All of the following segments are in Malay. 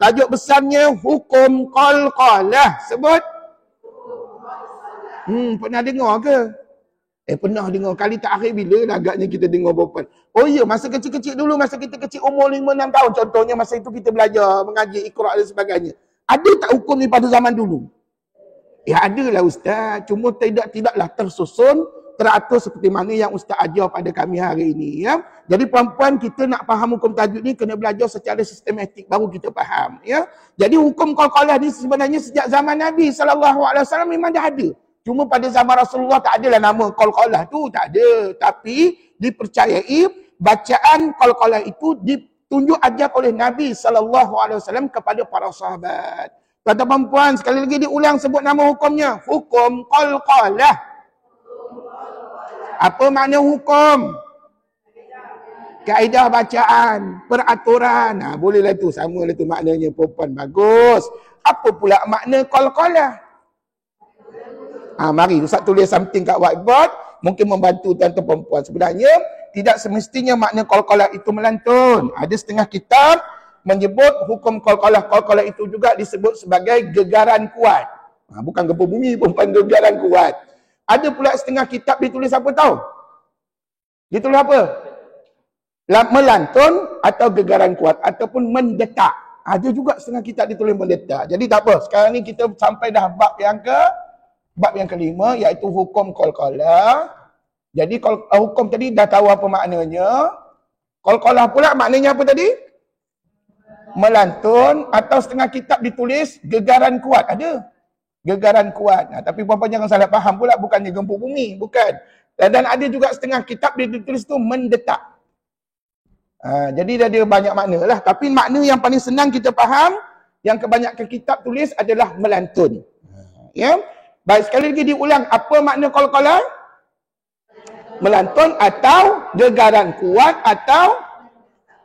Tajuk besarnya hukum qalqalah. Sebut. Pernah dengar ke? Pernah dengar. Kali terakhir bila agaknya kita dengar berapa? Oh ya, masa kecil-kecil dulu, masa kita kecil umur 5-6 tahun. Contohnya masa itu kita belajar mengaji Iqra' dan sebagainya. Ada tak hukum ni pada zaman dulu? Ya adalah Ustaz. Cuma tidaklah tersusun, teratur seperti mana yang Ustaz ajar pada kami hari ini. Ya. Jadi puan-puan, kita nak faham hukum tajuk ni kena belajar secara sistematik baru kita faham. Ya. Jadi hukum qalqalah ni sebenarnya sejak zaman Nabi SAW memang dah ada. Cuma pada zaman Rasulullah tak adalah nama qalqalah tu, tak ada. Tapi dipercayai bacaan qalqalah itu ditunjuk ajar oleh Nabi SAW kepada para sahabat. Tuan-tuan puan, sekali lagi diulang sebut nama hukumnya. Hukum qalqalah. Apa makna hukum? Kaedah bacaan, peraturan. Bolehlah tu, samalah tu maknanya puan. Bagus. Apa pula makna qalqalah? Mari Ustaz tulis something kat whiteboard, mungkin membantu tuan-tuan puan. Sebenarnya tidak semestinya makna qalqalah itu melantun. Ada setengah kitab menyebut hukum qalqalah. Qalqalah itu juga disebut sebagai gegaran kuat. Bukan gempa bumi, bukan gegaran kuat. Ada pula setengah kitab ditulis apa tahu? Ditulis apa? Melantun atau gegaran kuat ataupun mendetak. Ada juga setengah kitab ditulis mendetak. Jadi tak apa. Sekarang ni kita sampai dah bab yang kelima, iaitu hukum qalqalah. Jadi hukum tadi dah tahu apa maknanya. Qalqalah pula maknanya apa tadi? Melantun, atau setengah kitab ditulis gegaran kuat. Ada gegaran kuat. Tapi puan-puan jangan salah faham pula, bukannya gempa bumi, bukan. Dan ada juga setengah kitab ditulis tu mendetak. Jadi dah ada banyak makna lah. Tapi makna yang paling senang kita faham, yang kebanyakan kitab tulis adalah melantun. Ya. Baik, sekali lagi diulang. Apa makna qalqalah? Melantun atau gegaran kuat atau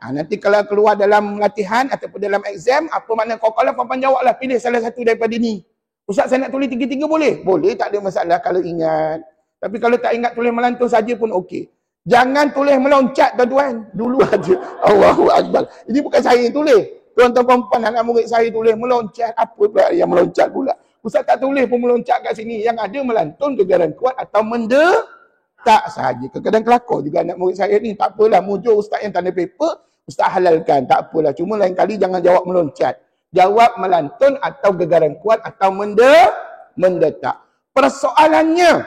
nanti kalau keluar dalam latihan ataupun dalam exam, apa makna qalqalah, puan-puan jawablah. Pilih salah satu daripada ni. Ustaz, saya nak tulis tiga-tiga boleh? Boleh, tak ada masalah kalau ingat. Tapi kalau tak ingat, tulis melantun saja pun okey. Jangan tulis meloncat, tuan-tuan. Dulu aja. Allahu Akbar. Ini bukan saya yang tulis. Tuan-tuan puan, anak murid saya tulis meloncat. Apa pula yang meloncat pula? Ustaz tak tulis pun meloncat kat sini. Yang ada melantun, gegaran kuat atau mendetak sahaja. Kadang-kadang kelakar juga anak murid saya ni. Tak apalah, mujur Ustaz yang tanda paper, Ustaz halalkan. Tak apalah. Cuma lain kali jangan jawab meloncat. Jawab melantun atau gegaran kuat atau mendetak. Persoalannya,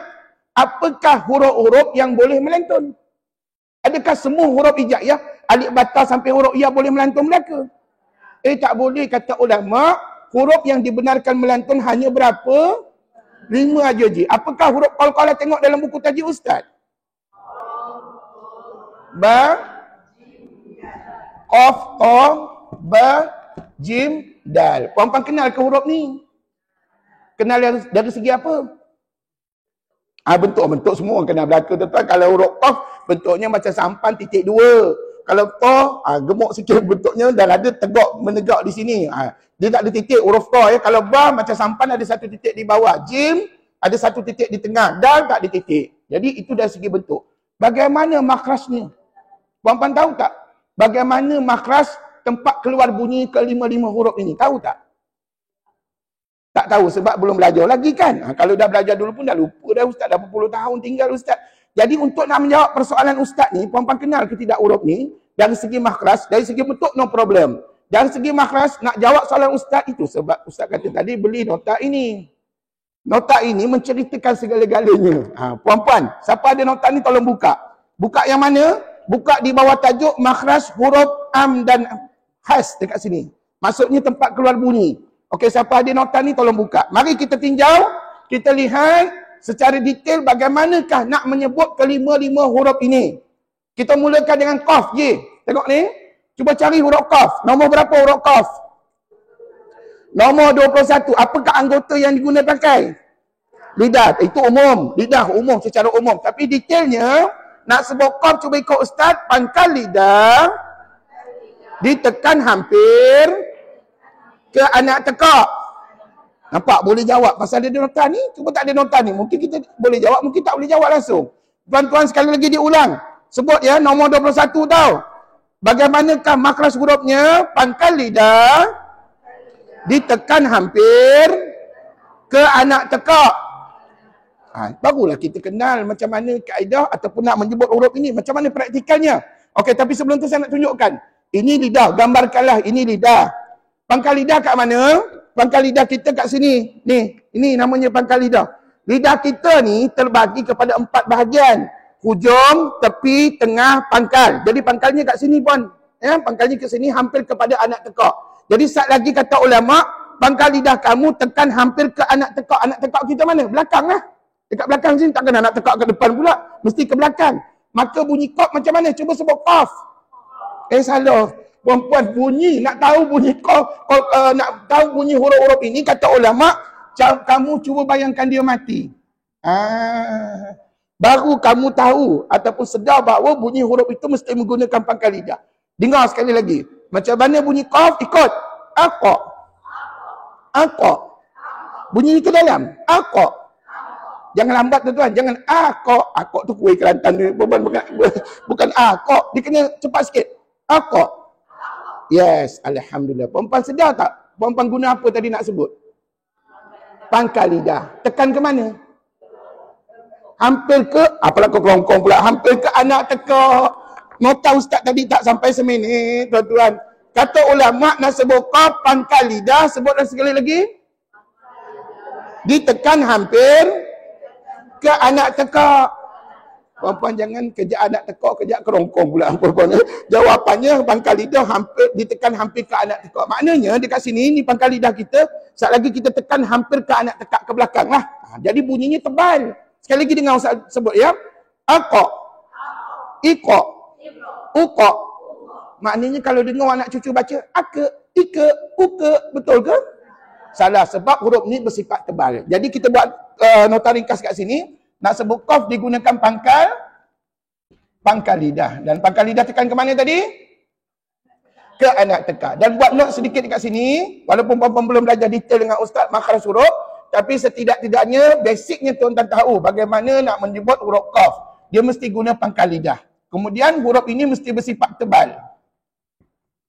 apakah huruf-huruf yang boleh melantun? Adakah semua huruf hijaiyah, alif bata sampai huruf ya boleh melantun belaka? Tak boleh, kata ulama. Huruf yang dibenarkan melantun hanya berapa? 5 aja je. Apakah huruf qalqalah? Tengok dalam buku tajuk Ustaz. Ba, qaf, ta, ba, jim, dal. Puan-puan kenal ke huruf ni? Kenal dari segi apa? Bentuk-bentuk semua kenal belaka tuan-tuan. Kalau huruf qaf, bentuknya macam sampan titik 2. Kalau ta, gemuk sikit bentuknya dan ada tegak menegak di sini. Dia tak ada titik huruf ta ya. Kalau ba macam sampan ada satu titik di bawah. Jim ada satu titik di tengah. Dal tak ada titik. Jadi itu dari segi bentuk. Bagaimana makrasnya? Puan-puan tahu tak? Bagaimana makras tempat keluar bunyi ke-5 huruf ini? Tahu tak? Tak tahu sebab belum belajar lagi kan. Kalau dah belajar dulu pun dah lupa dah Ustaz. Dah berpuluh tahun tinggal Ustaz. Jadi untuk nak menjawab persoalan Ustaz ni, puan-puan kenal ke tidak huruf ni? Dari segi makras, dari segi bentuk no problem. Dari segi makras, nak jawab soalan Ustaz itu. Sebab Ustaz kata tadi, beli nota ini. Nota ini menceritakan segala-galanya. Puan-puan, siapa ada nota ni tolong buka. Buka yang mana? Buka di bawah tajuk makras huruf am dan khas dekat sini. Maksudnya tempat keluar bunyi. Okey, siapa ada nota ni tolong buka. Mari kita tinjau, kita lihat secara detail bagaimanakah nak menyebut kelima-lima huruf ini. Kita mulakan dengan qaf je. Tengok ni. Cuba cari huruf qaf. Nombor berapa huruf qaf? Nombor 21. Apakah anggota yang digunakan pakai? Lidah. Itu umum. Lidah umum secara umum. Tapi detailnya, nak sebut qaf cuba ikut Ustaz. Pangkal lidah. Ditekan hampir ke anak tekak. Nampak? Boleh jawab. Pasal ada nota ni, cuba tak ada nota ni. Mungkin kita boleh jawab, mungkin tak boleh jawab langsung. Tuan-tuan sekali lagi diulang. Sebut ya, nombor 21 tau. Bagaimanakah makras hurufnya? Pangkal lidah. ditekan hampir ke anak tekak. Barulah kita kenal macam mana kaedah ataupun nak menyebut huruf ini, macam mana praktikalnya. Okey, tapi sebelum tu saya nak tunjukkan. Ini lidah, gambarkanlah ini lidah. Pangkal lidah kat mana? Pangkal lidah kita kat sini. Ni, ini namanya pangkal lidah. Lidah kita ni terbagi kepada 4 bahagian. Hujung, tepi, tengah, pangkal. Jadi pangkalnya kat sini pun. Ya, pangkalnya kat sini hampir kepada anak tekak. Jadi saat lagi kata ulama, pangkal lidah kamu tekan hampir ke anak tekak. Anak tekak kita mana? Belakang lah. Dekat belakang sini takkan anak tekak ke depan pula. Mesti ke belakang. Maka bunyi qaf macam mana? Cuba sebut qaf. Salah. Perempuan bunyi, nak tahu bunyi qaf, nak tahu bunyi huruf-huruf ini, kata ulama, kamu cuba bayangkan dia mati. Baru kamu tahu ataupun sedar bahawa bunyi huruf itu mesti menggunakan pangkal lidah. Dengar sekali lagi. Macam mana bunyi qaf? Ikut. Aqa. Aqa. Bunyi ke dalam. Aqa. Jangan lambat tuan-tuan. Jangan aqa. Aqa tu kuih Kelantan ni. Bukan aqa. Dia kena cepat sikit. Aqa. Yes. Alhamdulillah. Perempuan sedar tak? Perempuan guna apa tadi nak sebut? Pangkal lidah. Tekan ke mana? Hampir ke, apalah kau kelongkong pula. Hampir ke anak tekak. Nota ustaz tadi tak sampai seminit, tuan-tuan. Kata ulama nak sebut qaf, pangkal lidah. Sebutlah sekali lagi. Ditekan hampir ke anak tekak. Perempuan jangan kejap anak tekak, kejap kerongkong pula. Perempuan. Jawapannya pangkal lidah ditekan hampir ke anak tekak. Maknanya dekat sini, ni pangkal lidah kita, saat lagi kita tekan hampir ke anak tekak ke belakang lah. Jadi bunyinya tebal. Sekali lagi dengar Ustaz sebut ya. Aqa. Iqa. Uqa. Maknanya kalau dengar anak cucu baca, aka, ika, uka, betul ke? Salah, sebab huruf ni bersifat tebal. Jadi kita buat nota ringkas kat sini. Nak sebut qaf digunakan pangkal lidah. Dan pangkal lidah tekan ke mana tadi? Ke anak tekak. Dan buat note sedikit dekat sini. Walaupun puan-puan belum belajar detail dengan Ustaz makhraj huruf. Tapi setidak-tidaknya basicnya tuan-tuan tahu bagaimana nak menyebut huruf qaf. Dia mesti guna pangkal lidah. Kemudian huruf ini mesti bersifat tebal.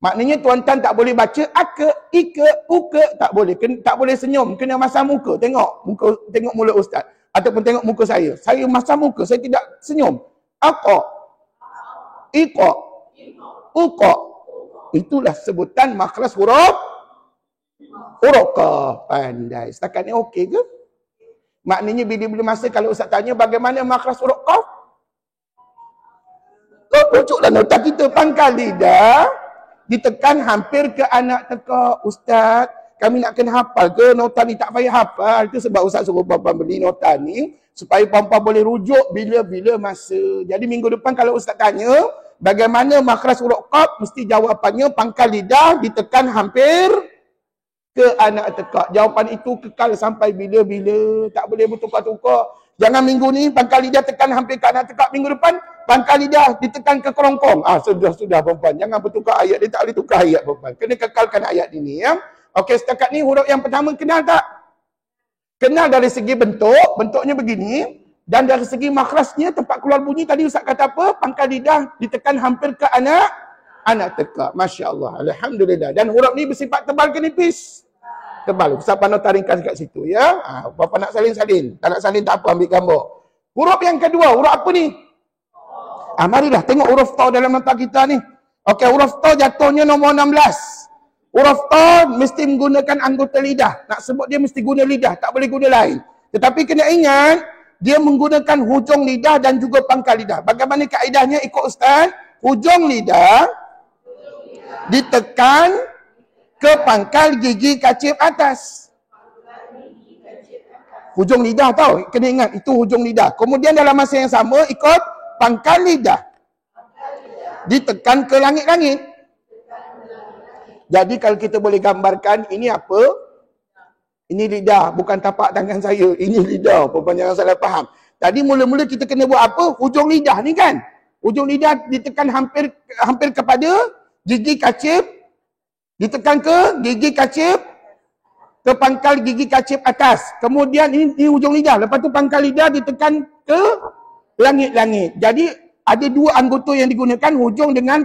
Maknanya tuan-tuan tak boleh baca aka, ika, uka, tak boleh. Tak boleh senyum, kena masam muka. Tengok mulut Ustaz. Ataupun tengok muka saya. Saya masam muka, saya tidak senyum. Aqa, iqa, uqa. Itulah sebutan makhraj huruf qaf. Pandai. Setakat ni okey ke? Maknanya bila-bila masa kalau Ustaz tanya bagaimana makhraj huruf qaf? Rucuklah nota kita, pangkal lidah ditekan hampir ke anak tekak. Ustaz, kami nak kena hafal ke? Nota ni tak payah hafal. Itu sebab Ustaz suruh puan-puan beli nota ni supaya puan-puan boleh rujuk bila-bila masa. Jadi minggu depan kalau Ustaz tanya bagaimana makhraj huruf qaf, mesti jawapannya pangkal lidah ditekan hampir ke anak tekak. Jawapan itu kekal sampai bila-bila. Tak boleh bertukar-tukar. Jangan minggu ni pangkal lidah tekan hampir ke anak tekak. Minggu depan pangkal lidah ditekan ke kerongkong. Sudah perempuan. Jangan bertukar ayat. Dia tak boleh tukar ayat perempuan. Kena kekalkan ayat ini ya. Okey, setakat ni huruf yang pertama kenal tak? Kenal dari segi bentuk. Bentuknya begini. Dan dari segi makhrajnya, tempat keluar bunyi tadi Ustaz kata apa? Pangkal lidah ditekan hampir ke anak tekak. Masya Allah. Alhamdulillah. Dan huruf ni bersifat tebal ke nipis? Tebal. Ustaz nota ringkas kat situ ya. Bapa nak salin-salin. Tak nak salin tak apa, ambil gambar. Huruf yang kedua, huruf apa ni? Marilah tengok huruf ta dalam nota kita ni. Okey, huruf ta jatuhnya nombor 16. Huruf ta mesti menggunakan anggota lidah. Nak sebut dia mesti guna lidah, tak boleh guna lain. Tetapi kena ingat, dia menggunakan hujung lidah dan juga pangkal lidah. Bagaimana kaedahnya ikut Ustaz? Hujung lidah ditekan ke pangkal gigi kacip atas. Hujung lidah tau, kena ingat itu hujung lidah. Kemudian dalam masa yang sama ikut pangkal lidah ditekan ke langit-langit. Jadi kalau kita boleh gambarkan ini apa? Ini lidah, bukan tapak tangan saya. Ini lidah, perempuan jangan salah faham. Tadi mula-mula kita kena buat apa? Hujung lidah ni kan? Hujung lidah ditekan hampir kepada gigi kacip. Ditekan ke gigi kacip, ke pangkal gigi kacip atas. Kemudian ini hujung lidah. Lepas tu pangkal lidah ditekan ke langit-langit. Jadi ada dua anggota yang digunakan, hujung dengan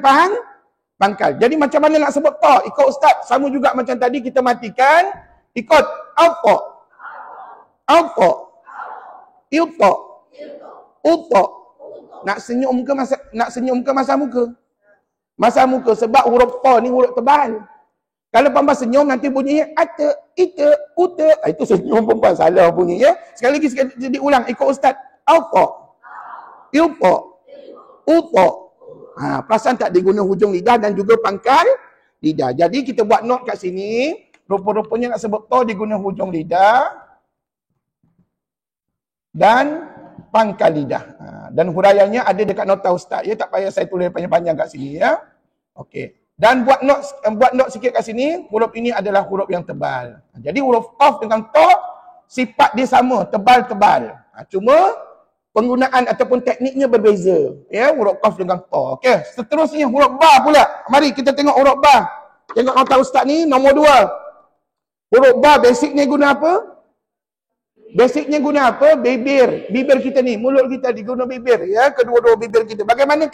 Pangkal. Jadi macam mana nak sebut ta? Ikut ustaz. Sama juga macam tadi kita matikan. Ikut. Alta. Alta. Ilta. Uta. Nak senyum ke masa muka? Masa muka. Sebab huruf ta ni huruf tebal. Kalau perempuan senyum nanti bunyinya ata, ita, uta. Itu senyum perempuan. Salah bunyi ya. Sekali lagi diulang. Ikut ustaz. Alta. Ilta. Uta. Perasan tak dia guna hujung lidah dan juga pangkal lidah. Jadi kita buat note kat sini. Rupa-rupanya nak sebut ta dia guna hujung lidah dan pangkal lidah. Dan huraiannya ada dekat nota ustaz. Ya, tak payah saya tulis panjang-panjang kat sini ya. Okey. Dan buat note sikit kat sini. Huruf ini adalah huruf yang tebal. Jadi huruf qaf dengan ta sifat dia sama, tebal-tebal. Cuma penggunaan ataupun tekniknya berbeza. Ya, huruf qaf dengan ta. Okey, seterusnya huruf ba pula. Mari kita tengok huruf ba. Tengok nota ustaz ni nombor 2. Huruf ba basicnya guna apa? Basicnya guna apa? Bibir. Bibir kita ni, mulut kita diguna bibir ya, kedua-dua bibir kita. Bagaimana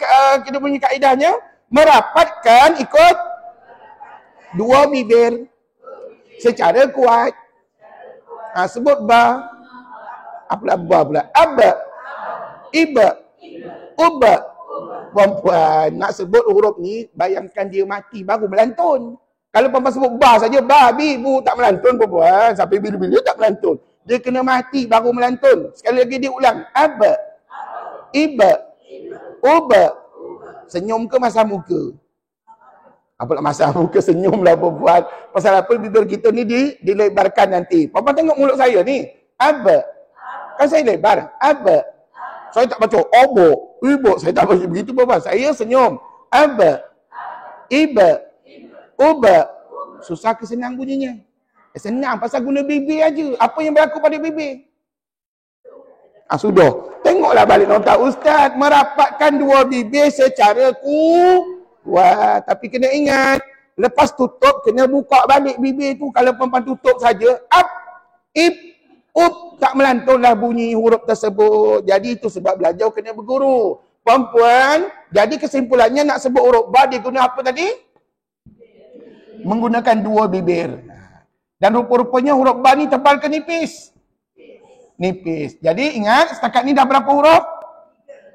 kita punya kaedahnya? Merapatkan ikut dua bibir secara kuat. Sebut ba. Apa ba pula? Aba. Iba. Uba. Perempuan nak sebut huruf ni, bayangkan dia mati baru melantun. Kalau perempuan sebut ba saja, babi, bu, tak melantun perempuan. Sampai bila-bila tak melantun. Dia kena mati baru melantun. Sekali lagi dia ulang. Aba. Iba. Uba. Senyum ke masa muka? Apalah masa muka senyumlah perempuan. Pasal apa bibir kita ni dilebarkan nanti. Perempuan tengok mulut saya ni. Aba. Kan saya lebar. Aba. Saya tak baca obo. Ibu. Saya tak baca begitu perempuan. Saya senyum. Aba. Iba. Uba. Susah ke senang bunyinya? Senang pasal guna bibir aja. Apa yang berlaku pada bibir? Sudah. Tengoklah balik nota ustaz. Merapatkan dua bibir secara kuat. Tapi kena ingat. Lepas tutup, kena buka balik bibir tu. Kalau perempuan tutup saja. Up. Ip. Up. Tak melantunlah bunyi huruf tersebut. Jadi itu sebab belajar kena berguru. Perempuan. Jadi kesimpulannya nak sebut huruf ba. Dia guna apa tadi? Menggunakan dua bibir. Dan rupa-rupanya huruf ba ni tebal ke nipis? Nipis. Jadi ingat, setakat ni dah berapa huruf?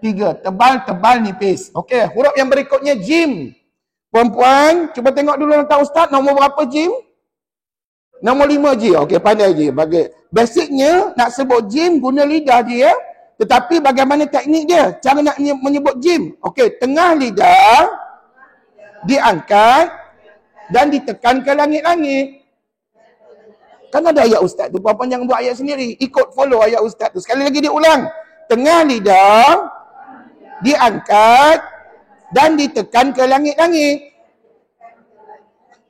3. Tebal, tebal, nipis. Okey, huruf yang berikutnya jim. Perempuan, cuba tengok dulu nota ustaz, nombor berapa jim? Nombor 5 J. Okey, pandai je. Basicnya, nak sebut jim, guna lidah je ya. Tetapi bagaimana teknik dia? Cara nak menyebut jim. Okey, tengah lidah, diangkat, dan ditekan ke langit-langit. Kan ada ayat ustaz tu. Puan-puan jangan buat ayat sendiri. Ikut follow ayat ustaz tu. Sekali lagi dia ulang. Tengah lidah, diangkat, dan ditekan ke langit-langit.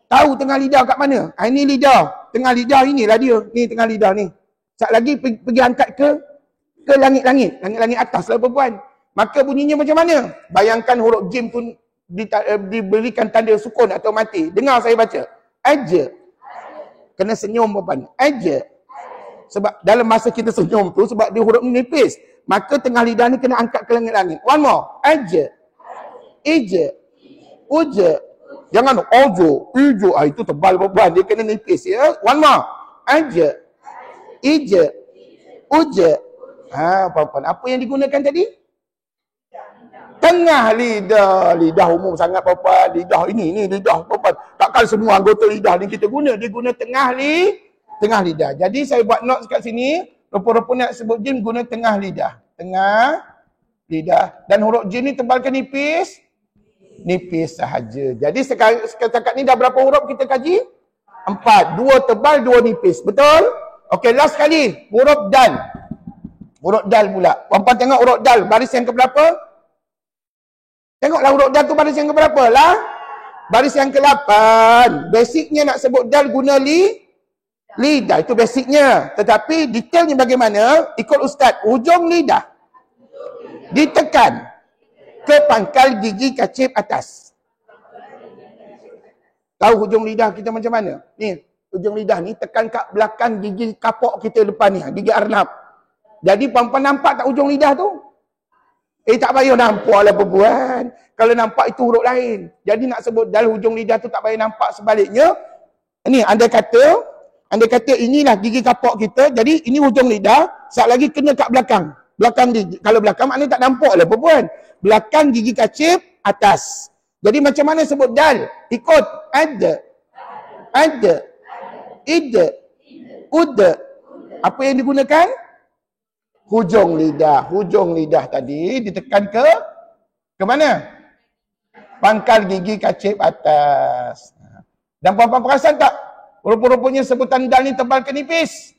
Tahu tengah lidah kat mana? Ini lidah. Tengah lidah inilah dia. Ni tengah lidah ni. Sekali lagi pergi angkat ke langit-langit. Langit-langit atas lah perempuan. Maka bunyinya macam mana? Bayangkan huruf jim tu diberikan tanda sukun atau mati. Dengar saya baca. Aja. Kena senyum perempuan. Aja. Sebab dalam masa kita senyum tu, sebab dia huruf nipis, maka tengah lidah ni kena angkat ke langit-langit. One more. Aja. Ija. Uja. Jangan ojo. Ijo. Itu tebal perempuan. Dia kena nipis ya. One more. Aja. Ija. Uja. Perempuan. Apa yang digunakan tadi? Tengah lidah. Lidah umum sangat perempuan. Lidah ini lidah perempuan. Takkan semua anggota lidah ni kita guna. Dia guna tengah lidah. Jadi saya buat notes kat sini. Rupa-rupa nak sebut jim guna tengah lidah. Tengah lidah. Dan huruf jim ni tebal ke nipis? Nipis sahaja. Jadi setakat ni dah berapa huruf kita kaji? 4. 2 tebal, 2 nipis. Betul? Okey, last sekali. Huruf dal. Huruf dal pula. Perempuan tengok huruf dal. Baris yang keberapa? Tengoklah huruf dal tu baris yang keberapa lah? Baris yang ke-8. Basicnya nak sebut dal guna lidah. Itu basicnya. Tetapi detailnya bagaimana? Ikut ustaz. Hujung lidah ditekan ke pangkal gigi kacip atas. Tahu hujung lidah kita macam mana? Ni, hujung lidah ni tekan kat belakang gigi kapok kita depan ni. Gigi arnab. Jadi perempuan nampak tak hujung lidah tu? Tak payah nampak lah perempuan. Kalau nampak itu huruf lain. Jadi nak sebut dal hujung lidah tu tak payah nampak sebaliknya. Ini andai kata inilah gigi kapok kita. Jadi ini hujung lidah. Sat lagi kena kat belakang. Belakang gigi. Kalau belakang maknanya tak nampak lah perempuan. Belakang gigi kacip atas. Jadi macam mana sebut dal? Ikut. Ada. Ida. Uda. Apa yang digunakan? Hujung lidah. Hujung lidah tadi ditekan ke mana? Pangkal gigi kacip atas. Dan puan-puan perasan tak? Rupa-rupanya sebutan dal ni tebal ke nipis?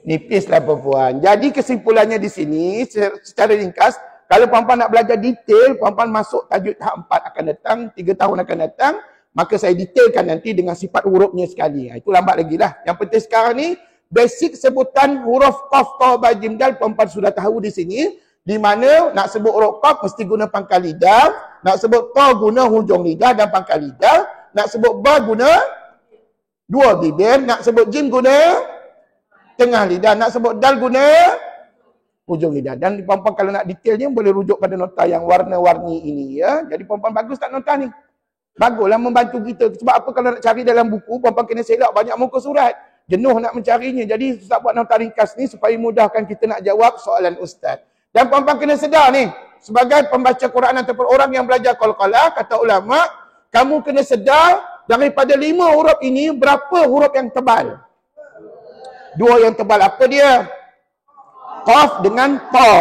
Nipis lah puan-puan. Jadi kesimpulannya di sini secara ringkas, kalau puan-puan nak belajar detail, puan-puan masuk tajuk tahap 4 akan datang, 3 tahun akan datang, maka saya detailkan nanti dengan sifat hurufnya sekali. Itu lambat lagi lah. Yang penting sekarang ni, basic sebutan huruf qaf, ta, ba, jim, dal, puan-puan sudah tahu di sini. Di mana nak sebut huruf qaf mesti guna pangkal lidah, nak sebut ta guna hujung lidah dan pangkal lidah, nak sebut ba guna dua bibir, nak sebut jim guna tengah lidah, nak sebut dal guna hujung lidah. Dan puan-puan kalau nak detailnya boleh rujuk pada nota yang warna-warni ini ya. Jadi puan-puan bagus tak nota ni? Baguslah membantu kita. Sebab apa kalau nak cari dalam buku, puan-puan kena selak banyak muka surat. Jenuh nak mencarinya. Jadi Ustaz buat nota ringkas ni supaya mudahkan kita nak jawab soalan Ustaz. Dan puan-puan kena sedar ni, sebagai pembaca Quran ataupun orang yang belajar qalqalah, kata ulama, kamu kena sedar daripada 5 huruf ini, berapa huruf yang tebal? 2 yang tebal apa dia? Qaf dengan ta.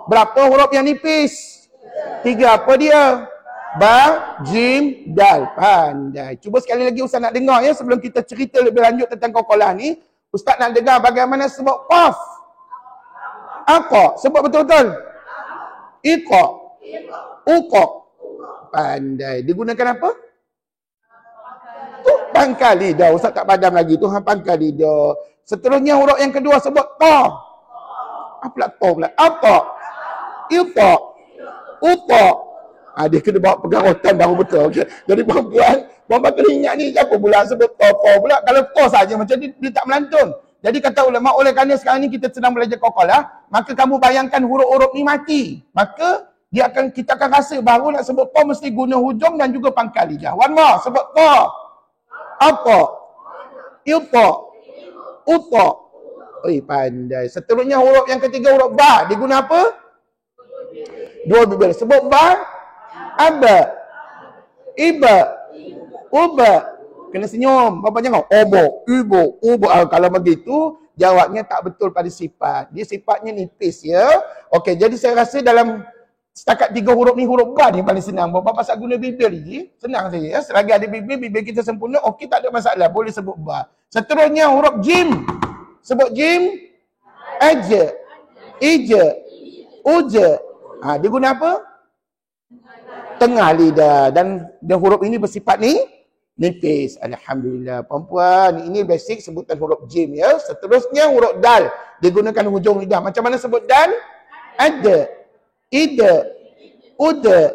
Berapa huruf yang nipis? 3 apa dia? Ba, jim, dal. Pandai. Cuba sekali lagi Ustaz nak dengar ya, sebelum kita cerita lebih lanjut tentang qalqalah ni. Ustaz nak dengar bagaimana sebut qaf. Aqa. Sebut betul-betul. Iqa. Uqa. Pandai. Digunakan apa? Pangkal lidah. Ustaz tak padam lagi tu. Pangkal lidah. Seterusnya huruf yang kedua sebut ta. Apa pula ta pula? Apa? Iqa. Uqa. Dia kena bawa pegang rotan baru betul. Okay. Jadi puan-puan kena ingat ni. Siapa pula sebut ta pula? Kalau ta saja macam dia tak melantun. Jadi kata ulama, oleh kerana sekarang ni kita sedang belajar qalqalah, maka kamu bayangkan huruf-huruf ni mati. Maka kita akan rasa baru nak sebut ta mesti guna hujung dan juga pangkal lidah. One more, sebut ta. Apa? Iqa. Uqa. Pandai. Seterusnya huruf yang ketiga, huruf ba. Dia guna apa? 2 bibir. Sebut ba. Aba. Iba. Uba. Kena senyum. Bapa jangan obo, ibu, ubo. Kalau begitu, jawabnya tak betul pada sifat. Dia sifatnya nipis ya. Okey, jadi saya rasa dalam setakat 3 huruf ni, huruf ba ni paling senang. Bapa pasal guna bibir je. Senang saja ya. Selagi ada bibir kita sempurna, okey tak ada masalah. Boleh sebut ba. Seterusnya huruf jim. Sebut jim. Aja. Ija. Uja. Dia guna apa? Tengah lidah. Dan huruf ini bersifat ni nipis. Alhamdulillah. Puan-puan, ini basic sebutan huruf jim ya. Seterusnya huruf dal. Digunakan hujung lidah. Macam mana sebut dal? Ada. Ida. Uda.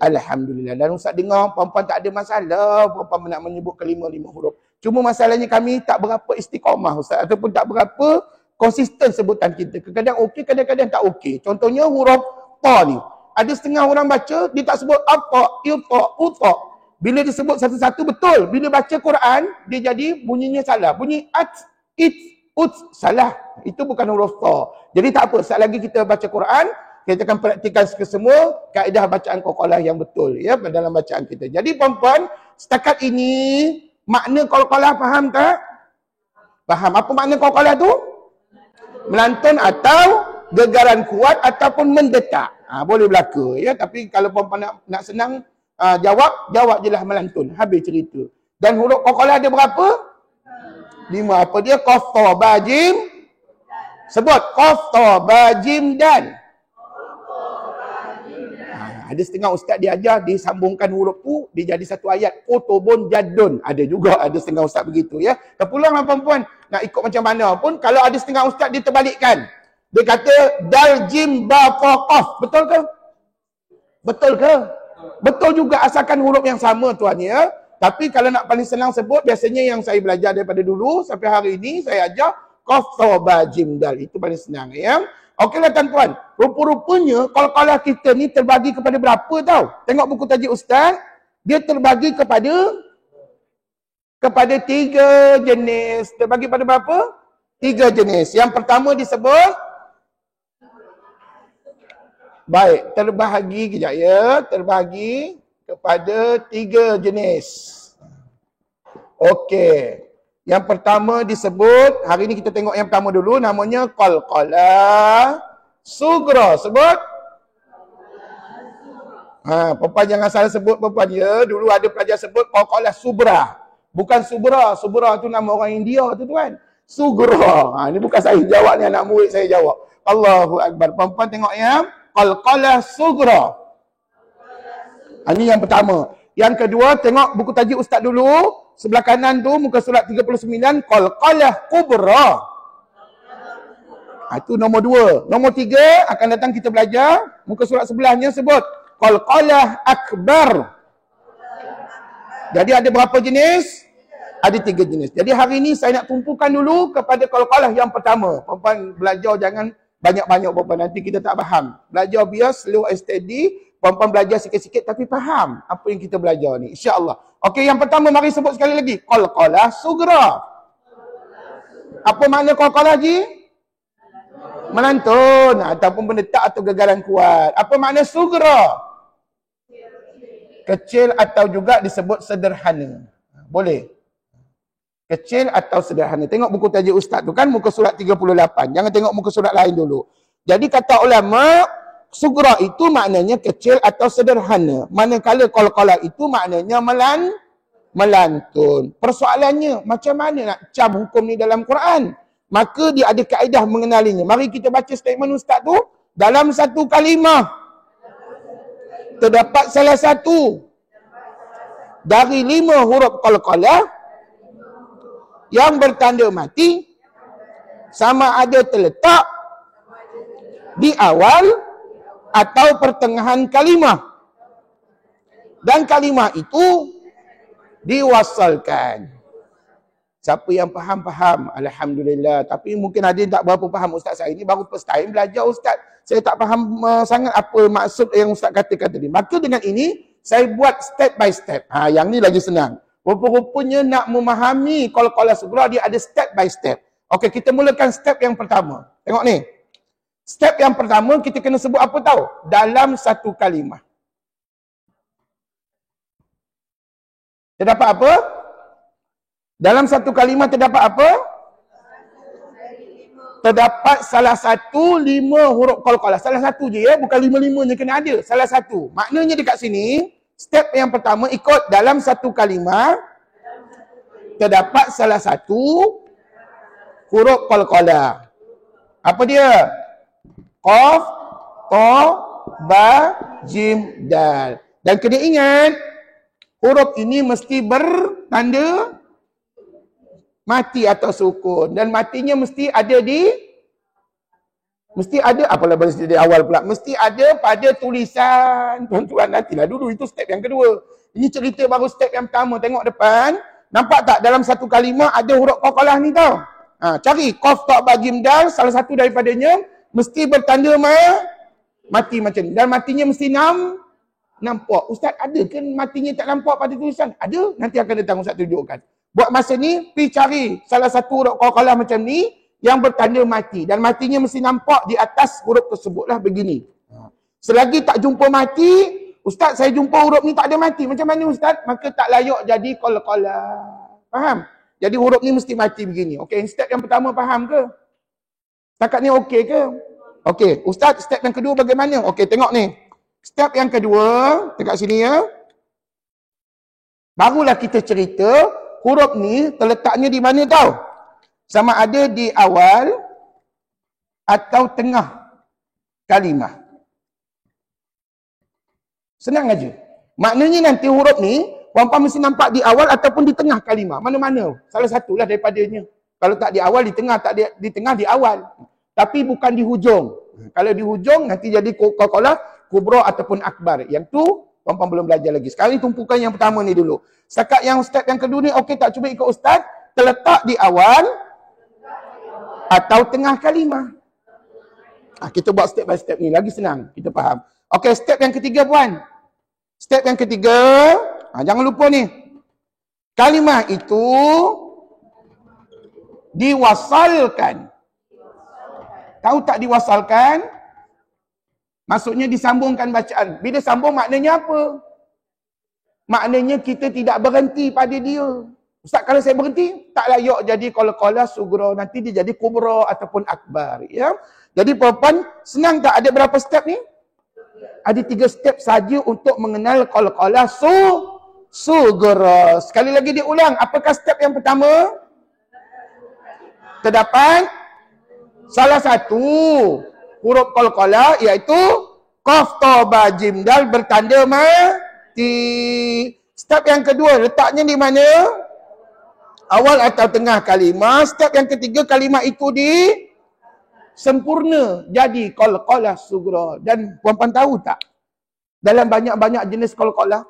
Alhamdulillah. Dan Ustaz dengar puan-puan tak ada masalah. Puan-puan nak menyebut kelima-lima huruf. Cuma masalahnya kami tak berapa istiqamah Ustaz. Ataupun tak berapa konsisten sebutan kita. Kadang-kadang okey, kadang-kadang tak okey. Contohnya huruf ta ni. Ada setengah orang baca, dia tak sebut apa, ilta, uta. Bila disebut satu-satu betul. Bila baca Quran, dia jadi bunyinya salah. Bunyi at, it, ut, salah. Itu bukan huruf ta. Jadi tak apa, saat lagi kita baca Quran, kita akan praktikkan semua kaedah bacaan qalqalah yang betul ya dalam bacaan kita. Jadi puan-puan, setakat ini makna qalqalah faham tak? Faham. Apa makna qalqalah tu? Melantun atau gegaran kuat ataupun mendetak. Boleh berlaku ya, tapi kalau puan-puan nak senang jawab je lah melantun. Habis cerita. Dan huruf qalqalah ada berapa? 5. Apa dia? Qaf, ta, ba, jim. Sebut qaf, ta, ba, jim, dal. Ada setengah ustaz dia ajar, dia sambungkan huruf tu, dia jadi satu ayat. Kutubun jadun. Ada juga, ada setengah ustaz begitu ya. Terpulanglah puan-puan. Nak ikut macam mana pun, kalau ada setengah ustaz dia terbalikkan. Dia kata dal, jim, ba, fa, qaf. Betul ke? Betul ke? Betul juga asalkan huruf yang sama tuan ya. Tapi kalau nak paling senang sebut, biasanya yang saya belajar daripada dulu sampai hari ini, saya ajar qaf, ta, ba, jim, dal. Itu paling senang ya. Okeylah tuan-tuan. Rupa-rupanya qalqalah kita ni terbagi kepada berapa tau? Tengok buku tajuk Ustaz. Dia terbagi kepada 3 jenis. Terbagi pada berapa? 3 jenis. Yang pertama disebut baik, terbahagi kejap ya. Terbagi kepada 3 jenis. Okey. Yang pertama disebut, hari ni kita tengok yang pertama dulu, namanya qalqalah sughra. Sebut? Perempuan jangan salah sebut perempuan ya. Dulu ada pelajar sebut qalqalah subra. Bukan subra. Subra tu nama orang India tu tuan. Sughra. Ni bukan saya jawab ni, anak murid saya jawab. Allahu Akbar. Perempuan tengok ya. Qalqalah sughra. Ini yang pertama. Yang kedua, tengok buku tajuk Ustaz dulu. Sebelah kanan tu, muka surat 39, qalqalah kubra. Itu nombor 2. Nombor 3, akan datang kita belajar. Muka surat sebelahnya sebut qalqalah akbar. Jadi ada berapa jenis? Ada 3 jenis. Jadi hari ini saya nak tumpukan dulu kepada qalqalah yang pertama. Perempuan belajar jangan banyak-banyak perempuan. Nanti kita tak faham. Belajar biar slow and steady. Perempuan belajar sikit-sikit tapi faham apa yang kita belajar ni. InsyaAllah. Okey, yang pertama mari sebut sekali lagi. Qalqalah sughra. Apa makna qalqalah Ji? Melantun ataupun mendetak atau gagaran kuat. Apa makna sughra? Kecil atau juga disebut sederhana. Boleh. Kecil atau sederhana. Tengok buku tajuk Ustaz tu kan muka surat 38. Jangan tengok muka surat lain dulu. Jadi kata ulama, sughra itu maknanya kecil atau sederhana. Manakala qalqalah itu maknanya melantun. Persoalannya, macam mana nak cam hukum ni dalam Quran? Maka dia ada kaedah mengenalinya. Mari kita baca statement Ustaz tu. Dalam satu kalimah, terdapat salah satu dari 5 huruf qalqalah yang bertanda mati, sama ada terletak di awal atau pertengahan kalimah. Dan kalimah itu diwasalkan. Siapa yang faham. Alhamdulillah. Tapi mungkin ada yang tak berapa faham Ustaz saya ni. Baru first time belajar Ustaz. Saya tak faham sangat apa maksud yang Ustaz katakan tadi. Maka dengan ini, saya buat step by step. Yang ni lagi senang. Rupa-rupanya nak memahami qalqalah sughra, dia ada step by step. Okey, kita mulakan step yang pertama. Tengok ni. Step yang pertama, kita kena sebut apa tahu? Dalam satu kalimah. Terdapat apa? Dalam satu kalimah terdapat apa? Terdapat salah satu 5 huruf qalqalah. Salah satu je ya, bukan 5-5-nya kena ada. Salah satu. Maknanya dekat sini, step yang pertama ikut dalam satu kalimah terdapat salah satu huruf qalqalah. Apa dia? Qaf, ta, ba, jim, dal. Dan kena ingat, huruf ini mesti bertanda mati atau sukun. Dan matinya mesti ada apalah bahasa di awal pula. Mesti ada pada tulisan. Tuan-tuan, nantilah dulu. Itu step yang kedua. Ini cerita baru step yang pertama. Tengok depan. Nampak tak dalam satu kalimah ada huruf qalqalah ni tau. Cari qaf, ta, ba, jim, dal. Salah satu daripadanya mesti bertanda mati macam ni. Dan matinya mesti nampak. Ustaz, ada ke matinya tak nampak pada tulisan? Ada. Nanti akan datang Ustaz tunjukkan. Buat masa ni, pergi cari salah satu huruf qalqalah macam ni yang bertanda mati. Dan matinya mesti nampak di atas huruf tersebutlah begini. Selagi tak jumpa mati, Ustaz saya jumpa huruf ni tak ada mati. Macam mana Ustaz? Maka tak layak jadi qalqalah. Faham? Jadi huruf ni mesti mati begini. Okey, step yang pertama faham ke? Setakat ni okey ke? Okey, Ustaz step yang kedua bagaimana? Okey, tengok ni. Step yang kedua, dekat sini ya. Barulah kita cerita huruf ni terletaknya di mana tau? Sama ada di awal atau tengah kalimah. Senang aja. Maknanya nanti huruf ni, puan-puan mesti nampak di awal ataupun di tengah kalimah. Mana-mana. Salah satulah daripadanya. Kalau tak di awal, di tengah. Tak di tengah, di awal. Tapi bukan di hujung. Kalau di hujung, nanti jadi qalqalah kubra ataupun akbar. Yang tu, puan-puan belum belajar lagi. Sekarang ni tumpukan yang pertama ni dulu. Setakat yang step yang kedua ni, okey tak cuba ikut Ustaz. Terletak di awal atau tengah kalimah. Kita buat step by step ni. Lagi senang. Kita faham. Okey, step yang ketiga puan. Step yang ketiga. Jangan lupa ni. Kalimah itu diwasalkan. Tahu tak diwasalkan? Maksudnya disambungkan bacaan. Bila sambung maknanya apa? Maknanya kita tidak berhenti pada dia. Ustaz, kalau saya berhenti, tak layak jadi qala sugra. Nanti dia jadi kubra ataupun akbar. Ya? Jadi puan-puan, senang tak? Ada berapa step ni? Ada 3 step saja untuk mengenal qala sugra. Sekali lagi diulang. Apakah step yang pertama? Terdapat salah satu huruf qalqalah iaitu qaf ta ba jim dal bertanda mati. Step yang kedua letaknya di mana? Awal atau tengah kalimah. Step yang ketiga kalimah itu sempurna jadi qalqalah sugra. Dan puan-puan tahu tak? Dalam banyak-banyak jenis qalqalah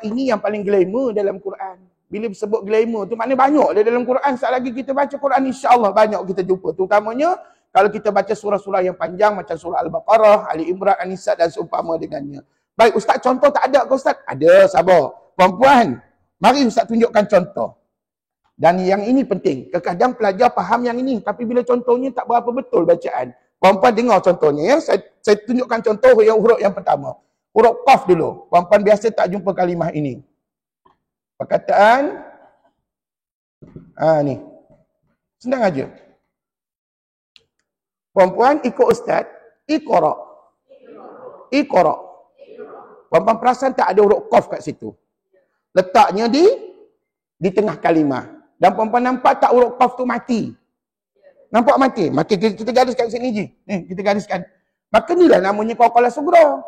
ini yang paling glamour dalam Quran. Bila disebut glamour tu maknanya banyak dia dalam Quran. Saat lagi kita baca Quran insya-Allah banyak kita jumpa. Terutamanya kalau kita baca surah-surah yang panjang macam surah Al-Baqarah, Ali Imran, An-Nisa dan seumpama dengannya. Baik Ustaz, contoh tak ada ke Ustaz? Ada, sabar. Puan-puan, mari Ustaz tunjukkan contoh. Dan yang ini penting. Kadang pelajar faham yang ini tapi bila contohnya tak berapa betul bacaan. Puan-puan dengar contohnya ya. Saya tunjukkan contoh yang huruf yang pertama. Huruf qaf dulu. Puan-puan biasa tak jumpa kalimah ini. Perkataan ni. Senang aja. Puan-puan ikut ustaz, iqra. Iqra. Puan-puan perasan tak ada huruf qaf kat situ? Letaknya di tengah kalimah. Dan puan-puan nampak tak huruf qaf tu mati? Nampak mati? Maka kita gariskan sini je. Kita gariskan. Maka inilah namanya qalqalah sugra.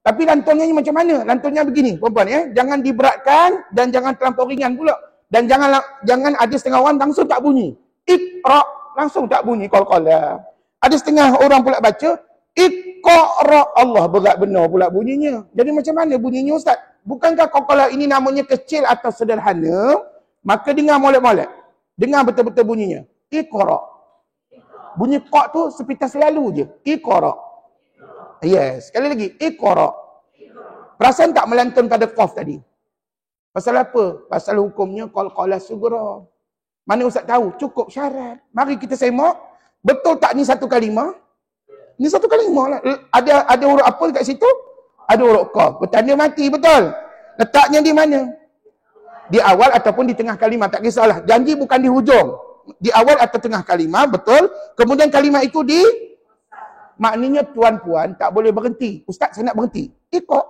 Tapi lantunnya macam mana? Lantunnya begini, puan-puan ya. Jangan diberatkan dan jangan terlampau ringan pula. Dan jangan ada setengah orang langsung tak bunyi. Iqra langsung tak bunyi qalqalah. Ada setengah orang pula baca iqra, Allah berat benar pula bunyinya. Jadi macam mana bunyinya ustaz? Bukankah qalqalah ini namanya kecil atau sederhana? Maka dengar molek-molek. Dengar betul-betul bunyinya. Iqra. Bunyi qa tu sepintas selalu je. Iqra. Yes, sekali lagi iqra. Perasan tak melantun pada qaf tadi? Pasal apa? Pasal hukumnya qalqalah sugra. Mana ustaz tahu? Cukup syarat. Mari kita semak. Betul tak ni satu kalimah? Ni satu kalimah lah. Ada huruf apa kat situ? Ada huruf qaf. Bertanda mati, betul. Letaknya di mana? Di awal ataupun di tengah kalimah, tak kisahlah. Janji bukan di hujung. Di awal atau tengah kalimah, betul. Kemudian kalimah itu maknanya tuan-puan tak boleh berhenti. Ustaz, saya nak berhenti. Ikut.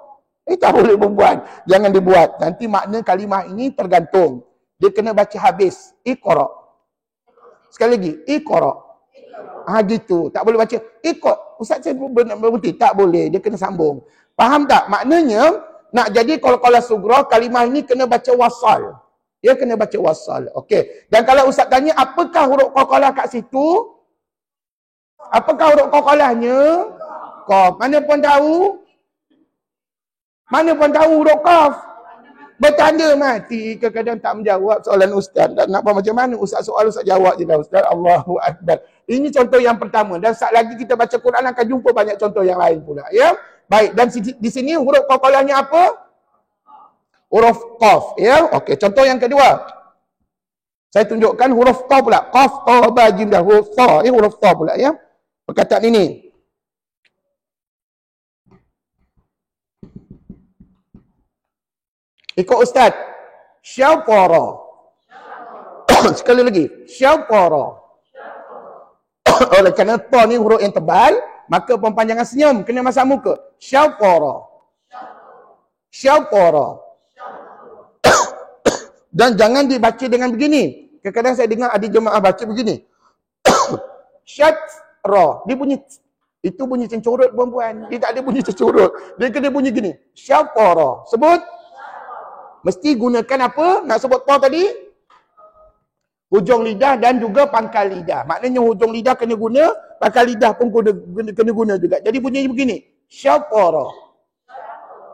Tak boleh perempuan. Jangan dibuat. Nanti makna kalimah ini tergantung. Dia kena baca habis. Iqra. Sekali lagi. Iqra. Gitu. Tak boleh baca. Ikut. Ustaz, saya nak berhenti. Tak boleh. Dia kena sambung. Faham tak? Maknanya, nak jadi qalqalah sugra, kalimah ini kena baca wasal. Dia kena baca wasal. Okey. Dan kalau Ustaz tanya, apakah huruf qalqalah kat situ? Apakah huruf qalqalahnya? Qaf. Mana pun tahu? Mana pun tahu huruf qaf? Bertanda mati. Kadang-kadang tak menjawab soalan ustaz. Tak nak macam mana? Ustaz soal, ustaz jawab je dah ustaz. Allahu Akbar. Ini contoh yang pertama. Dan saat lagi kita baca Quran akan jumpa banyak contoh yang lain pula. Ya? Baik. Dan di sini huruf qalqalahnya apa? Huruf qaf. Ya? Okey. Contoh yang kedua. Saya tunjukkan huruf ta pula. Qaf, ta, ba, jim, dah. Huruf ta. Huruf ta pula. Ya? Perkataan ini. Ikut ustaz. Syafara. Sekali lagi. Syafara. Oleh kerana ta ni huruf yang tebal, maka perempuan jangan senyum. Kena masam muka. Syafara. Syafara. Dan jangan dibaca dengan begini. Kadang-kadang saya dengar ada jemaah baca begini. Syatra. Dia bunyi, itu bunyi cencurut perempuan. Dia tak ada bunyi cencurut. Dia kena bunyi gini. Syafara. Sebut. Mesti gunakan apa? Nak sebut ta tadi? Hujung lidah dan juga pangkal lidah. Maknanya hujung lidah kena guna, pangkal lidah pun kena guna juga. Jadi bunyi begini. Syafara.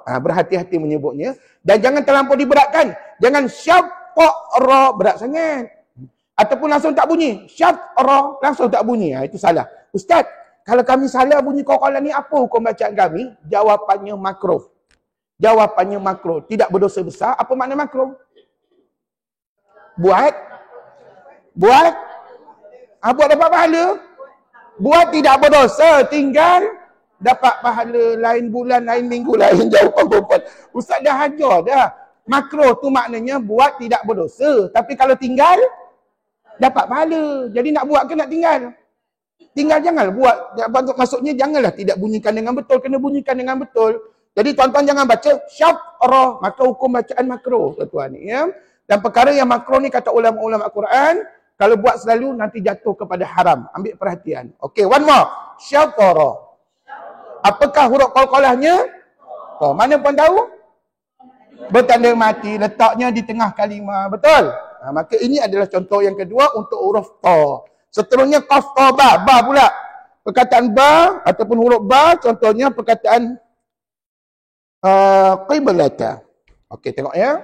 Berhati-hati menyebutnya. Dan jangan terlampau diberatkan. Jangan syafara, berat sangat. Ataupun langsung tak bunyi. Syafara, langsung tak bunyi. Itu salah. Ustaz, Kalau kami salah bunyi qalqalah ni, apa hukum bacaan kami? Jawapannya makruh. Jawapannya makruh. Tidak berdosa besar. Apa makna makruh? Buat buat dapat pahala. Buat tidak berdosa, tinggal dapat pahala. Lain bulan, lain minggu, lain jawapan perempuan. Ustaz dah hajar dah. Makruh tu maknanya buat tidak berdosa. Tapi kalau tinggal, dapat pahala. Jadi nak buat ke nak tinggal? Tinggal janganlah buat. Maksudnya janganlah tidak bunyikan dengan betul. Kena bunyikan dengan betul. Jadi tuan-tuan jangan baca syaf'rah. Maka hukum bacaan makruh, tuan-tuan. Ya? Dan perkara yang makruh ni kata ulama-ulama Al-Quran, kalau buat selalu nanti jatuh kepada haram. Ambil perhatian. Okey, one more. Syaf'rah. Apakah huruf qalqalahnya? Oh, mana pun tahu? Bertanda mati. Letaknya di tengah kalimah. Betul? Maka ini adalah contoh yang kedua untuk huruf ta. Seterusnya qaf, ta, ba. Ba pula. Perkataan ba ataupun huruf ba, contohnya perkataan qiblata. Okey, tengok ya.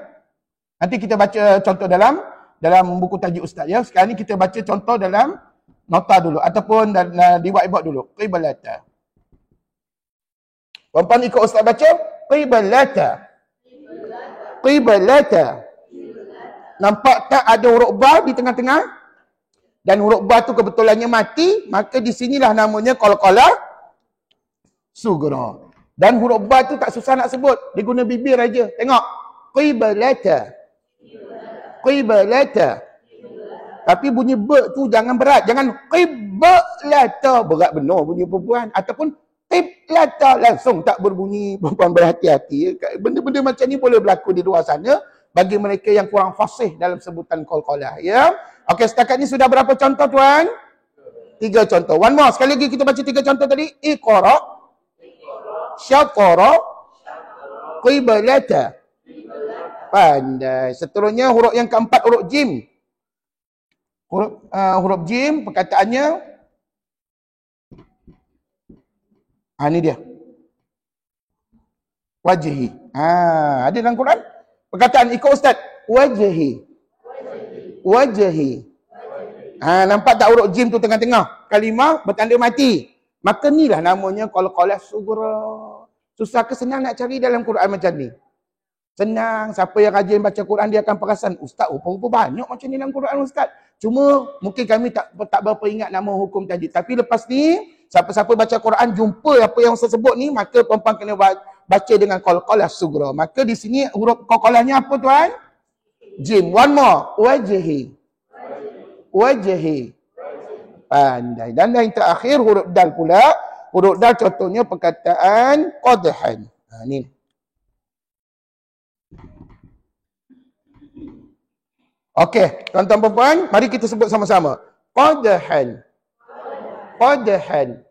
Nanti kita baca contoh dalam buku tajuk ustaz ya. Sekarang ni kita baca contoh dalam nota dulu ataupun di whiteboard dulu. Qiblata. Puan-puan ikut ustaz baca. Qiblata. Qiblata. Nampak tak ada huruf ba di tengah-tengah? Dan huruf ba tu kebetulannya mati, maka di sinilah namanya qalqalah sughra. Dan huruf ba tu tak susah nak sebut. Dia guna bibir aja. Tengok. Qiblata. Qiblata. Tapi bunyi ba tu jangan berat. Jangan qiblata. Berat benar bunyi perempuan. Ataupun qiblata. Langsung tak berbunyi. Perempuan berhati-hati. Benda-benda macam ni boleh berlaku di luar sana. Bagi mereka yang kurang fasih dalam sebutan qalqalah. Ya. Okey, setakat ni sudah berapa contoh tuan? 3 contoh. One more. Sekali lagi kita baca 3 contoh tadi. Iqra. Syaqara. Qiblata. Pandai. Seterusnya huruf yang keempat, huruf jim. Huruf jim, perkataannya. Ini dia. Wajhi. Ada dalam Quran? Perkataan ikut ustaz. Wajhi. Wajhi. Nampak tak huruf jim tu tengah-tengah? Kalimah bertanda mati. Maka inilah namanya qalqalah sughra. Susah ke senang nak cari dalam Quran macam ni? Senang. Siapa yang rajin baca Quran dia akan perasan, ustaz rupa-rupa banyak macam ni dalam Quran ustaz. Cuma mungkin kami tak berapa ingat nama hukum tadi. Tapi lepas ni siapa-siapa baca Quran jumpa apa yang saya sebut ni, maka perempuan kena baca dengan qalqalah sughra. Maka di sini huruf qalqalahnya apa tuan? Jim. One more. Wajhi. Wajhi. Pandai. Dan yang terakhir huruf dal pula. Huruf dal contohnya perkataan qadhan. Ni. Okey, tuan-tuan perempuan, mari kita sebut sama-sama. Qadhan. Qadhan.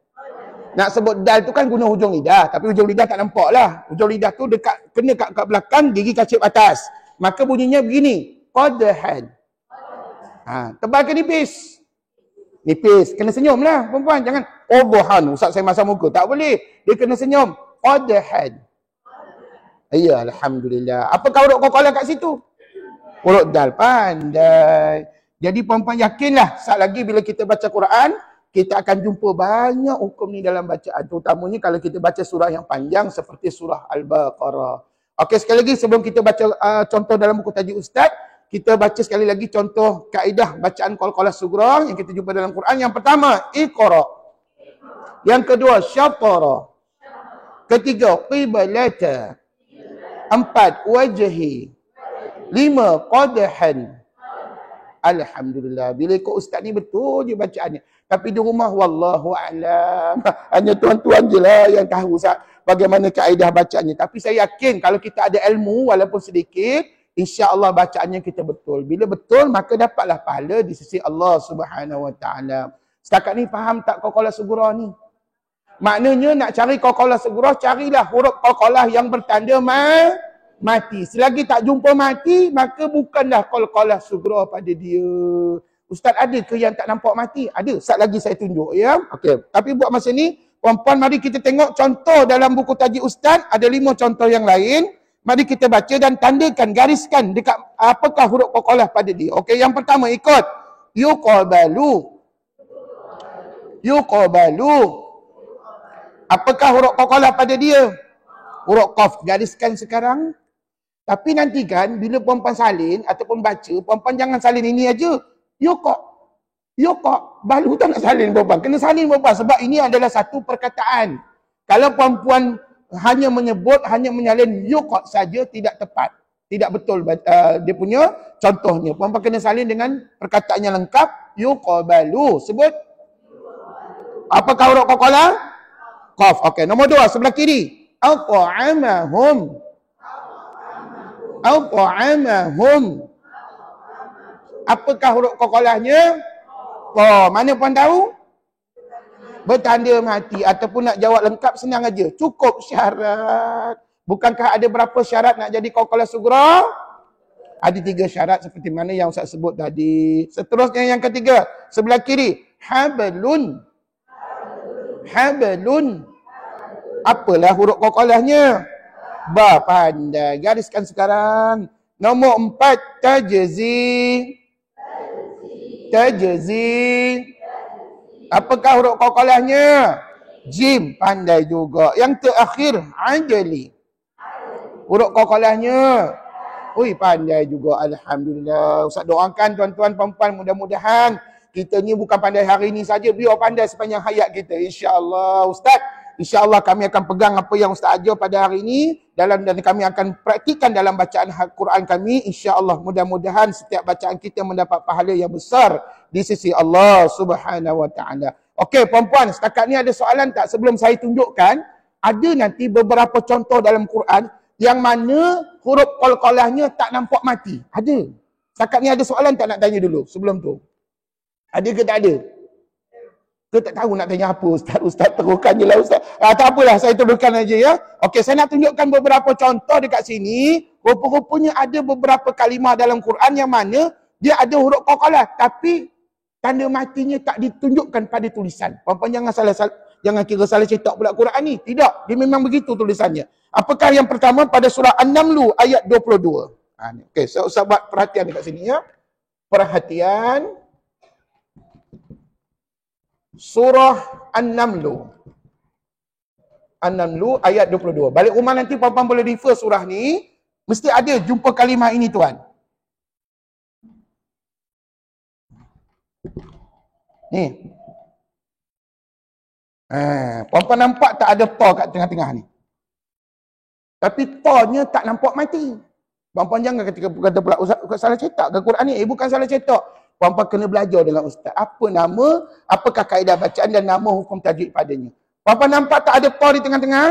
Nak sebut dal tu kan guna hujung lidah, tapi hujung lidah tak nampak lah. Hujung lidah tu dekat kena kat belakang gigi kacip atas. Maka bunyinya begini. Qadhan. Tebal ke nipis? Nipis. Kena senyum lah perempuan. Jangan, oh bohan, ustaz saya masam muka. Tak boleh. Dia kena senyum. Qadhan. Ya, alhamdulillah. Apakah huruf qalqalah kat situ? Huruf dal. Pandai. Jadi perempuan yakinlah, saat lagi bila kita baca Quran, kita akan jumpa banyak hukum ni dalam bacaan. Terutamanya kalau kita baca surah yang panjang seperti surah Al-Baqarah. Okey, sekali lagi sebelum kita baca contoh dalam buku tajuk ustaz, kita baca sekali lagi contoh kaedah bacaan qalqalah sughra yang kita jumpa dalam Quran. Yang pertama, iqra. Yang kedua, syatara. Ketiga, qiblata. 4, wajhi. 5, qadhan. Alhamdulillah. Bila ikut ustaz ni betul je bacaannya. Tapi di rumah, wallahu a'lam. Hanya tuan-tuan je lah yang tahu ustaz bagaimana kaedah bacaannya. Tapi saya yakin kalau kita ada ilmu walaupun sedikit, insya-Allah bacaannya kita betul. Bila betul, maka dapatlah pahala di sisi Allah Subhanahu Wa Taala. Setakat ni faham tak qalqalah sughra ni? Maknanya nak cari qalqalah sughra, carilah huruf qalqalah yang bertanda mati. Selagi tak jumpa mati, maka bukanlah qalqalah sughra pada dia. Ustaz, ada ke yang tak nampak mati? Ada. Saat lagi saya tunjuk ya. Okey. Tapi buat masa ni, puan-puan mari kita tengok contoh dalam buku tajuk ustaz. Ada 5 contoh yang lain. Mari kita baca dan tandakan, gariskan dekat apakah huruf qalqalah pada dia. Okey, yang pertama ikut. Yuqabalu. Yuqabalu. Apakah huruf qalqalah pada dia? Huruf qaf. Gariskan sekarang. Tapi nanti kan, bila perempuan salin ataupun baca, perempuan jangan salin ini aja. Yokok. Yokok. Baru tak nak salin perempuan. Kena salin perempuan. Sebab ini adalah satu perkataan. Kalau perempuan hanya menyebut, hanya menyalin yokok saja, tidak tepat. Tidak betul dia punya contohnya. Perempuan kena salin dengan perkataan yang lengkap. Yuqabalu. Sebut. Apakah huruf qalqalah? Qaf. Okey, nombor 2 sebelah kiri. At'amahum. At'amahum. Apakah huruf qalqalahnya? Oh, mana puan tahu? Bertanda mati ataupun nak jawab lengkap senang aja. Cukup syarat. Bukankah ada berapa syarat nak jadi qalqalah sughra? Ada 3 syarat seperti mana yang Ustaz sebut tadi. Seterusnya yang ketiga, sebelah kiri. Hablun. Hablun. Apalah huruf qalqalahnya? Ba, pandai. Gariskan sekarang. Nombor 4, tajzi. Tajzi. Apakah huruf qalqalahnya? Jim. Pandai juga. Yang terakhir, ajali. Huruf qalqalahnya? Ui, pandai juga. Alhamdulillah. Ustaz doakan tuan-tuan perempuan, mudah-mudahan kita ni bukan pandai hari ni saja, biar pandai sepanjang hayat kita. InsyaAllah. Ustaz, InsyaAllah kami akan pegang apa yang Ustaz ajar pada hari ini dan kami akan praktikan dalam bacaan Al-Quran kami. InsyaAllah mudah-mudahan setiap bacaan kita mendapat pahala yang besar di sisi Allah Subhanahu Wa Taala. Okey, perempuan, setakat ni ada soalan tak sebelum saya tunjukkan? Ada nanti beberapa contoh dalam Quran yang mana huruf qalqalahnya tak nampak mati. Ada. Setakat ni ada soalan tak nak tanya dulu sebelum tu? Ada ke tak ada? Ke tak tahu nak tanya apa Ustaz? Ustaz teruskan je lah Ustaz. Tak apalah, saya teruskan aja ya. Okey, saya nak tunjukkan beberapa contoh dekat sini. Rupa-rupanya ada beberapa kalimah dalam Quran yang mana dia ada huruf qalqalah tapi tanda matinya tak ditunjukkan pada tulisan. Puan-puan jangan kira salah cetak pula Quran ni. Tidak, dia memang begitu tulisannya. Apakah yang pertama pada surah An-Naml ayat 22. Okey, saya usah buat perhatian dekat sini ya. Perhatian. Surah An-Naml. An-Naml ayat 22. Balik rumah nanti puan-puan boleh refer surah ni. Mesti ada jumpa kalimah ini tuan. Ni. Puan-puan nampak tak ada ta kat tengah-tengah ni? Tapi ta-nya tak nampak mati. Puan-puan jangan ketika kata pula Ustaz salah cetak ke Quran ni. Bukan salah cetak. Puan-puan kena belajar dengan Ustaz. Apa nama, apakah kaedah bacaan dan nama hukum tajwid padanya. Puan-puan nampak tak ada ta di tengah-tengah?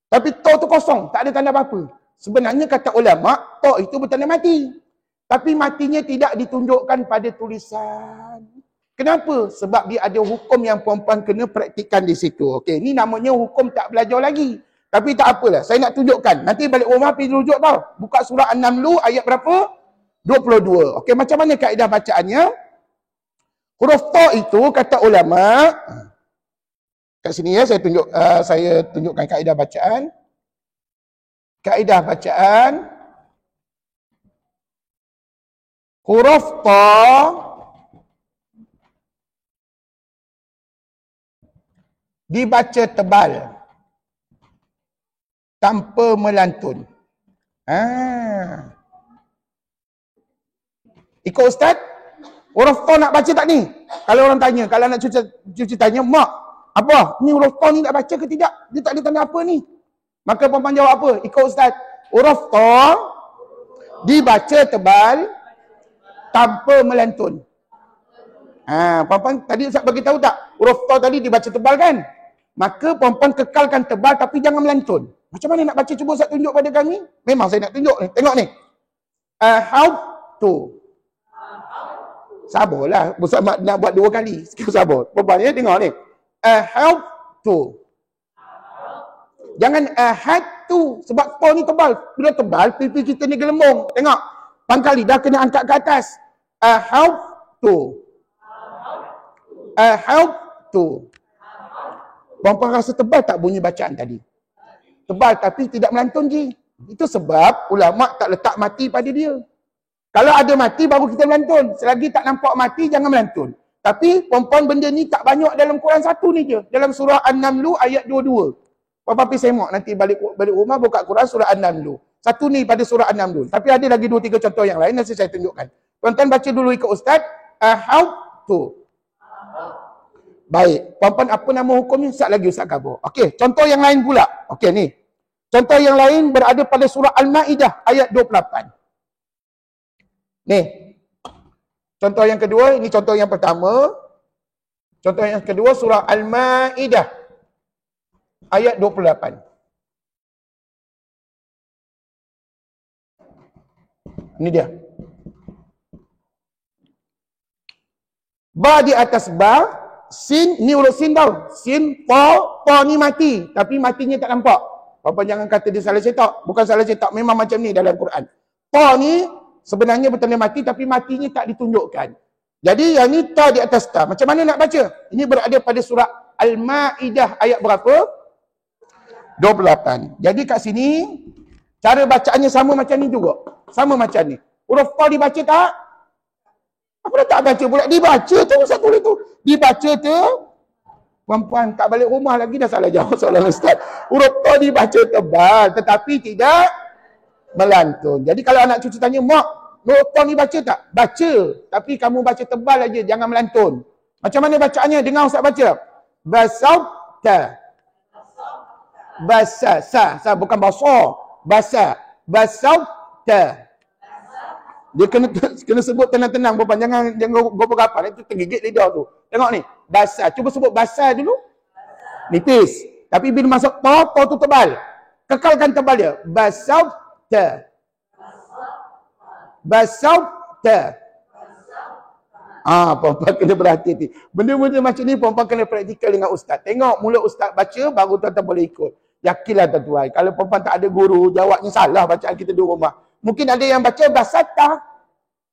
Tapi ta tu kosong, tak ada tanda apa-apa. Sebenarnya kata ulama, ta itu bertanda mati. Tapi matinya tidak ditunjukkan pada tulisan. Kenapa? Sebab dia ada hukum yang puan-puan kena praktikkan di situ. Okey, ni namanya hukum tak belajar lagi. Tapi tak apalah, saya nak tunjukkan. Nanti balik rumah pergi rujuk tau. Buka surah An-Naml ayat berapa? 22. Okey, macam mana kaedah bacaannya? Huruf ta itu kata ulama, kat sini ya saya tunjukkan kaedah bacaan. Kaedah bacaan huruf ta dibaca tebal tanpa melantun. Ikut Ustaz, huruf ta nak baca tak ni? Kalau orang tanya, kalau nak cuci tanya, mak, apa? Ni huruf ta ni nak baca ke tidak? Dia tak ada tanda apa ni? Maka puan-puan jawab apa? Ikut Ustaz, huruf ta dibaca tebal tanpa melantun. Puan-puan tadi Ustaz bagi tahu tak? Huruf ta tadi dibaca tebal kan? Maka puan-puan kekalkan tebal tapi jangan melantun. Macam mana nak baca? Cuba Ustaz tunjuk pada kami. Memang saya nak tunjuk ni. Tengok ni. How to. Sabarlah. Ustaz nak buat 2 kali. Sikit sabar. Puan-puan ya, tengok ni. How to. Jangan had to. Sebab ta ni tebal. Bila tebal, pipi kita ni gelembung. Tengok. Pangkal lidah kena angkat ke atas. How to. How to. Puan-puan rasa tebal tak bunyi bacaan tadi? Tebal tapi tidak melantun je. Itu sebab ulama tak letak mati pada dia. Kalau ada mati baru kita melantun. Selagi tak nampak mati jangan melantun. Tapi puan-puan benda ni tak banyak dalam Quran satu ni je. Dalam surah An-Naml ayat 22. Puan-puan pergi semak nanti balik rumah buka Quran surah An-Naml. Satu ni pada surah An-Naml. Tapi ada lagi 2-3 contoh yang lain nanti saya tunjukkan. Tuan-tuan baca dulu ikut Ustaz. Ahautu. Baik. Puan-puan apa nama hukumnya? Sekejap lagi Ustaz kabur. Okey, contoh yang lain pula. Okey ni. Contoh yang lain berada pada surah Al-Ma'idah ayat 28. Ni. Contoh yang kedua, ini contoh yang pertama. Contoh yang kedua surah Al-Ma'idah ayat 28. Ini dia. Ba di atas ba, sin ni huruf sin tau. Sin, ta ni mati, tapi matinya tak nampak. Apa jangan kata dia salah cetak. Bukan salah cetak, memang macam ni dalam Quran. Ta ni sebenarnya bertanda mati tapi matinya tak ditunjukkan. Jadi yang ni ta di atas ta. Macam mana nak baca? Ini berada pada surah Al-Ma'idah ayat berapa? 28. Jadi kat sini cara bacaannya sama macam ni juga. Sama macam ni. Huruf ta dibaca tak? Apa dah tak baca pula? Dibaca tu Ustaz tulis tu. Dibaca tu. Puan-puan tak balik rumah lagi dah salah jawab soalan Ustaz. Huruf ta dibaca tebal tetapi tidak melantun. Jadi kalau anak cucu tanya, mak, huruf ta ni baca tak? Baca. Tapi kamu baca tebal aja, jangan melantun. Macam mana bacaannya? Dengar Ustaz baca. Basauta. Basa, sa bukan basa. Basa. Basauta. Dia kena sebut tenang-tenang puan, jangan gopal-gopal itu tergigit lidah tu. Tengok ni, basa. Cuba sebut basa dulu. Nipis. Tapi bila masuk ta tu tebal. Kekalkan tebal dia. Basauta. Basauta. Puan-puan kena berhati-hati. Benda-benda macam ni puan-puan kena praktikal dengan ustaz. Tengok mulut ustaz baca, baru tuan-tuan boleh ikut. Yakinlah tuan-tuan. Kalau puan-puan tak ada guru, jawabnya salah bacaan kita di rumah. Mungkin ada yang baca basata.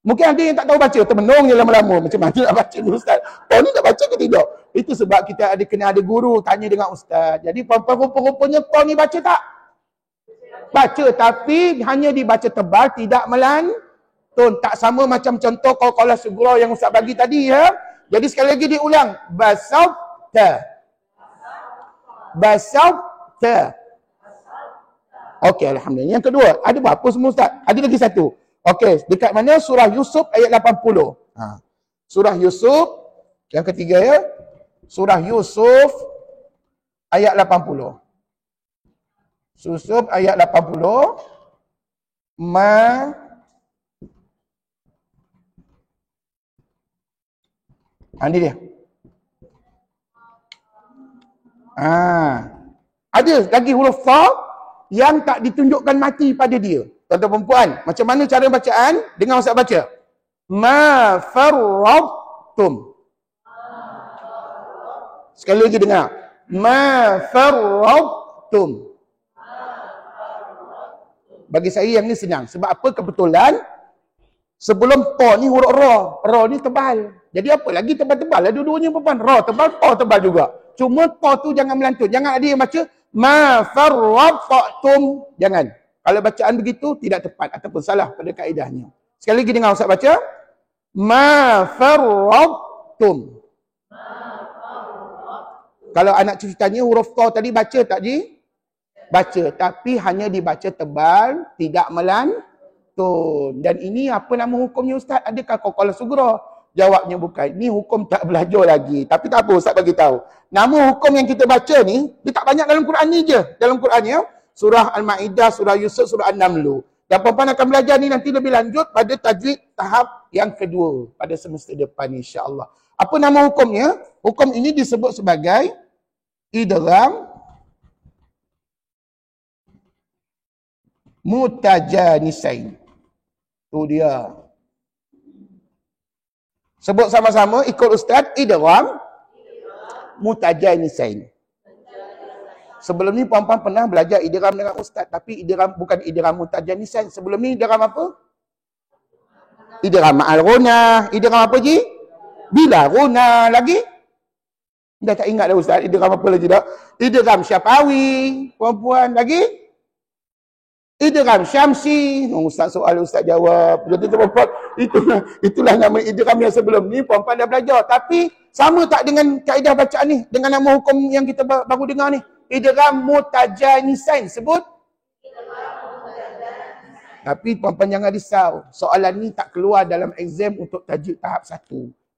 Mungkin ada yang tak tahu baca, termenung je lama-lama. Macam mana nak baca ni ustaz? Kau ni nak baca ke tidak? Itu sebab kita kena ada guru, tanya dengan ustaz. Jadi puan-puan rupa-rupanya kau ni baca tak? Baca, tapi hanya dibaca tebal, tidak melantun. Tak sama macam contoh qalqalah sughra yang ustaz bagi tadi ya. Jadi sekali lagi diulang. Basauta. Basauta. Okey, alhamdulillah. Yang kedua, ada berapa semua ustaz? Ada lagi satu. Okey, dekat mana? Surah Yusuf ayat 80. Surah Yusuf yang ketiga ya. Surah Yusuf ayat 80. Yusuf ayat 80. Ini dia. Ada lagi huruf fa yang tak ditunjukkan mati pada dia. Tuan-tuan perempuan, macam mana cara bacaan? Dengar ustaz baca. Ma farradtum. Sekali lagi dengar. Ma farradtum. Bagi saya yang ni senang. Sebab apa? Kebetulan sebelum ta ni huruf ra. Ra ni tebal. Jadi apa lagi tebal-tebal lah dua-duanya perempuan. Ra tebal, ta tebal juga. Cuma ta tu jangan melantun. Jangan ada yang baca ma farradtum. Jangan. Kalau bacaan begitu tidak tepat ataupun salah pada kaedahnya. Sekali lagi dengar ustaz baca. Ma farradtum. Kalau anak cucu tanya huruf ta tadi baca tak ji? Baca, tapi hanya dibaca tebal, tidak melantun. Dan ini apa nama hukumnya ustaz? Adakah qalqalah sughra? Jawabnya bukan. Ini hukum tak belajar lagi. Tapi tak apa ustaz bagi tahu. Nama hukum yang kita baca ni, dia tak banyak dalam Quran ni je. Dalam Quran ya. Surah Al-Ma'idah, Surah Yusuf, Surah An-Naml. Dan puan-puan akan belajar ni nanti lebih lanjut pada tajwid tahap yang kedua pada semester depan insya-Allah. Apa nama hukumnya? Hukum ini disebut sebagai idgham mutajanisain. Tu dia. Sebut sama-sama ikut ustaz, idgham mutajanisain. Sebelum ni puan-puan pernah belajar idgham dengan ustaz, tapi idgham bukan idgham mutajanisain. Sebelum ni idgham apa? Idgham ma'al ghunah. Idgham apa ji? Bila ghunah lagi? Dah tak ingat dah ustaz, idgham apa lagi dah? Idgham syafawi. Puan-puan lagi? Idgham syamsi. Ustaz soal, ustaz jawab. Betul-betul puan-puan. Itulah nama idgham yang sebelum ni puan-puan dah belajar. Tapi sama tak dengan kaedah bacaan ni? Dengan nama hukum yang kita baru dengar ni? Idgham mutajanisain. Sebut? Tapi puan-puan jangan risau. Soalan ni tak keluar dalam exam untuk tajuk tahap 1.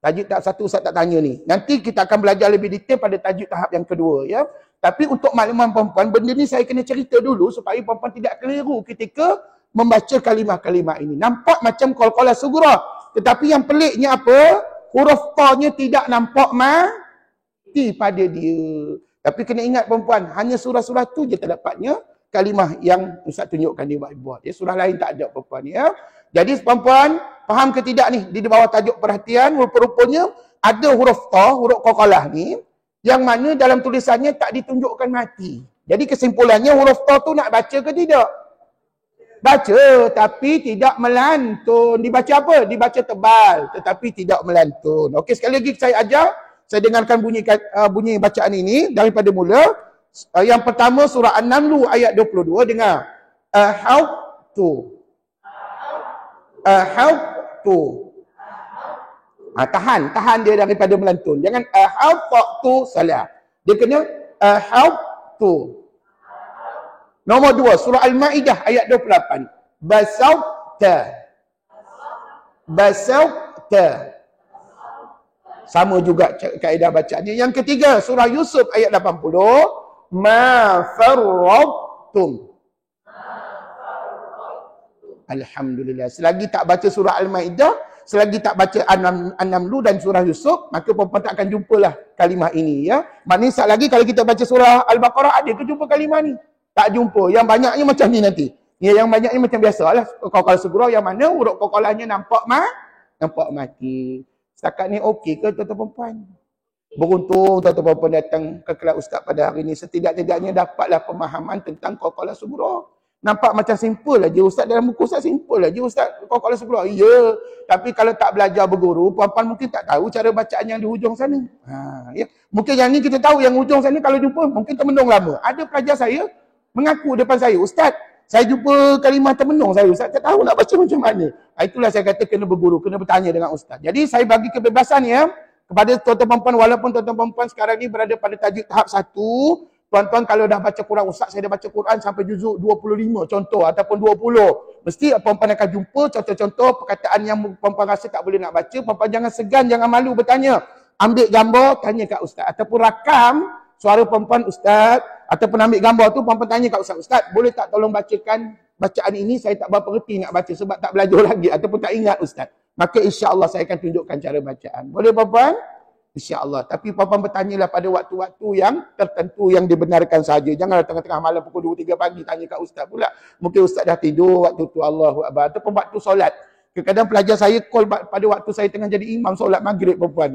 Tajuk tahap 1 Ustaz tak tanya ni. Nanti kita akan belajar lebih detail pada tajuk tahap yang kedua, ya. Tapi untuk makluman puan-puan, benda ni saya kena cerita dulu supaya puan-puan tidak keliru ketika membaca kalimah-kalimah ini. Nampak macam qalqalah sughra, tetapi yang peliknya apa? Huruf ta-nya tidak nampak mati pada dia. Tapi kena ingat puan-puan, hanya surah-surah tu je terdapatnya kalimah yang Ustaz tunjukkan di whiteboard. Ya, surah lain tak ada puan-puan, ya. Jadi puan-puan, faham ke tidak ni? Di bawah tajuk perhatian, rupa-rupanya ada huruf ta, huruf qalqalah ni, yang mana dalam tulisannya tak ditunjukkan mati. Jadi kesimpulannya huruf ta tu nak baca ke tidak? Baca, tapi tidak melantun. Dibaca apa? Dibaca tebal, tetapi tidak melantun. Okey, sekali lagi saya ajar, saya dengarkan bunyi bacaan ini daripada mula. Yang pertama surah An-Naml ayat 22, dengar. Ahautu. Ahautu. Tahan dia daripada melantun. Jangan ahautu salah. Dia kena ahautu. Nombor 2, surah Al-Ma'idah ayat 28. Basauta. Basauta. Sama juga kaedah bacaannya. Yang ketiga, surah Yusuf ayat 80. Ma farradtum. Alhamdulillah. Selagi tak baca surah Al-Ma'idah, selagi tak baca An-Naml dan surah Yusuf, maka puan-puan tak akan jumpalah kalimah ini, ya. Maknanya sekali lagi kalau kita baca surah Al-Baqarah, ada ke jumpa kalimah ni? Tak jumpa. Yang banyaknya macam ni nanti. Ya, yang banyaknya macam biasalah. Qalqalah sughra yang mana huruf qalqalahnya nampak mati. Setakat ni okey ke tuan-tuan puan-puan? Beruntung tuan-tuan puan-puan datang ke kelas ustaz pada hari ini, setidak-tidaknya dapatlah pemahaman tentang qalqalah sughra. Nampak macam simple aja ustaz, dalam buku ustaz simple aja ustaz qalqalah sughra. Ya, tapi kalau tak belajar berguru, puan-puan mungkin tak tahu cara bacaan yang di hujung sana. Ya. Mungkin yang ni kita tahu, yang hujung sana kalau jumpa mungkin termenung lama. Ada pelajar saya mengaku depan saya, ustaz, saya jumpa kalimah termenung saya, ustaz tak tahu nak baca macam mana. Itulah saya kata kena berguru, kena bertanya dengan ustaz. Jadi saya bagi kebebasan, ya, kepada tuan-tuan puan-puan, walaupun tuan-tuan puan-puan sekarang ni berada pada tajuk tahap 1, tuan-tuan kalau dah baca Quran, ustaz saya dah baca Quran sampai juzuk 25 contoh ataupun 20. Mesti puan-puan akan jumpa contoh-contoh perkataan yang puan-puan rasa tak boleh nak baca. Puan-puan jangan segan, jangan malu bertanya. Ambil gambar, tanya kat ustaz. Ataupun rakam suara puan-puan ustaz. Ataupun ambil gambar tu, puan-puan tanya kat ustaz. Ustaz, boleh tak tolong bacakan bacaan ini? Saya tak berapa reti nak baca sebab tak belajar lagi. Ataupun tak ingat ustaz. Maka insya-Allah saya akan tunjukkan cara bacaan. Boleh puan-puan? InsyaAllah. Tapi puan-puan bertanyalah pada waktu-waktu yang tertentu yang dibenarkan saja. Janganlah tengah-tengah malam pukul 2-3 pagi tanya kat ustaz pula. Mungkin ustaz dah tidur waktu tu, Allahu Akbar. Ataupun waktu solat. Kadang-kadang pelajar saya call pada waktu saya tengah jadi imam solat maghrib puan-puan.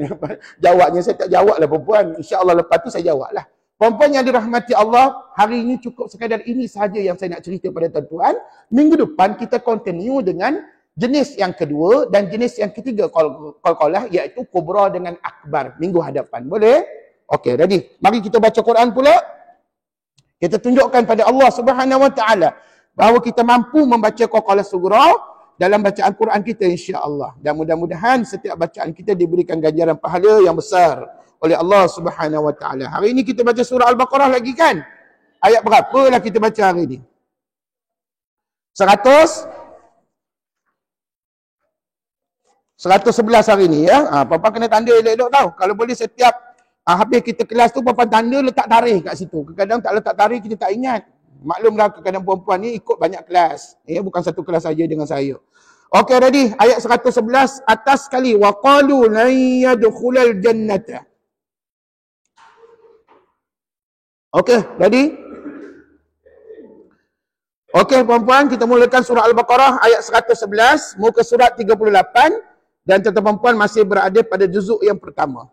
Jawabnya saya tak jawab lah puan-puan. InsyaAllah lepas tu saya jawab lah. Puan-puan yang dirahmati Allah, hari ini cukup sekadar ini sahaja yang saya nak cerita pada tuan-tuan. Minggu depan kita continue dengan jenis yang kedua dan jenis yang ketiga qalqalah, iaitu kubra dengan akbar minggu hadapan. Boleh? Okey, ready. Mari kita baca Quran pula. Kita tunjukkan pada Allah Subhanahu Wa Taala bahawa kita mampu membaca qalqalah sughra dalam bacaan Quran kita, insya-Allah. Dan mudah-mudahan setiap bacaan kita diberikan ganjaran pahala yang besar oleh Allah Subhanahu Wa Taala. Hari ini kita baca surah Al-Baqarah lagi kan? Ayat berapa lah kita baca hari ini? 111 hari ni, ya. Puan-puan kena tanda elok-elok tau. Kalau boleh setiap habis kita kelas tu, puan-puan tanda letak tarikh kat situ. Kadang-kadang tak letak tarikh kita tak ingat. Maklumlah kadang-kadang puan-puan ni ikut banyak kelas. Ya, bukan satu kelas saja dengan saya. Okey, ready? Ayat 111 atas sekali. Wa qalu lan yadkhulal jannata. Okey, ready? Okey, puan-puan, kita mulakan surah Al-Baqarah ayat 111, muka surat 38. Dan tuan-tuan puan masih berada pada juzuk yang pertama.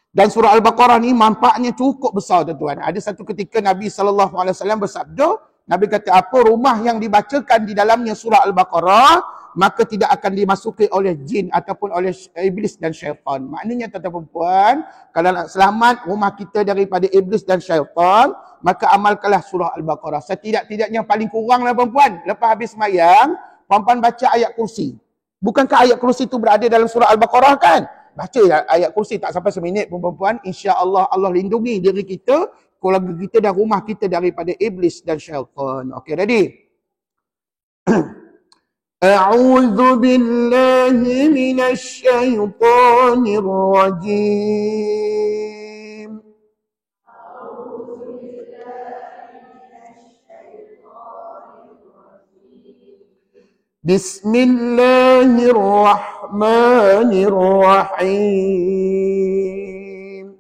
Dan surah Al-Baqarah ni nampaknya cukup besar tuan-tuan. Ada satu ketika Nabi SAW bersabda, Nabi kata apa? Rumah yang dibacakan di dalamnya surah Al-Baqarah maka tidak akan dimasuki oleh jin ataupun oleh iblis dan syaitan. Maknanya tuan-tuan puan, kalau nak selamat rumah kita daripada iblis dan syaitan, maka amalkanlah surah Al-Baqarah. Setidak-tidaknya paling kuranglah puan-puan, lepas habis sembahyang, puan-puan baca ayat kursi. Bukankah ayat kursi itu berada dalam surah Al-Baqarah kan? Baca ayat kursi tak sampai seminit pun puan-puan, insya-Allah Allah lindungi diri kita, keluarga kita dan rumah kita daripada iblis dan syaitan. Okey, ready? A'udzu billahi minasy syaithanir rajim. Bismillahirrahmanirrahim.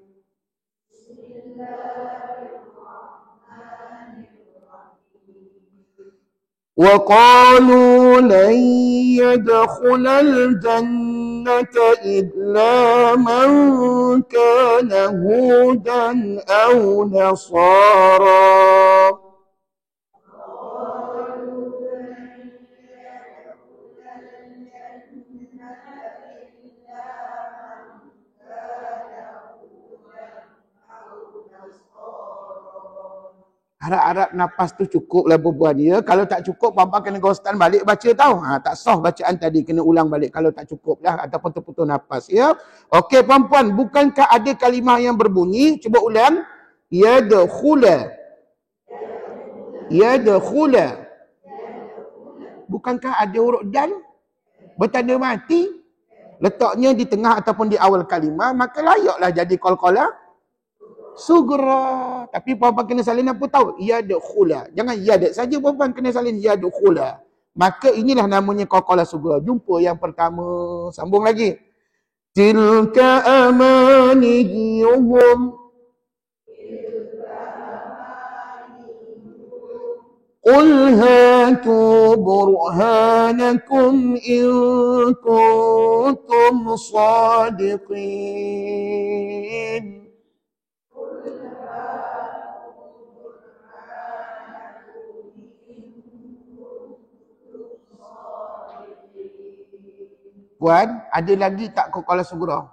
وقالوا لن يدخل الجنة إلا من كان هودا أو نصارى. Harap-harap nafas tu cukup lah perempuan ya. Kalau tak cukup, puan-puan kena ghostan balik baca tau. Tak sah bacaan tadi, kena ulang balik kalau tak cukup dah ataupun terputus nafas ya. Okey puan-puan, bukankah ada kalimah yang berbunyi? Cuba ulang. Yadkhula. Yadkhula. Bukankah ada huruf dal? Bertanda mati. Letaknya di tengah ataupun di awal kalimah, maka layaklah jadi qalqalah sugra. Tapi puan-puan kena salin apa tahu? Yadkhula. Jangan yad saja puan-puan, kena salin yadkhula. Maka inilah namanya qalqalah sugra. Jumpa yang pertama. Sambung lagi. Tilka amaniyuhum. Qul hatu burhanakum in kuntum sadiqin. Puan, ada lagi tak qalqalah sugra?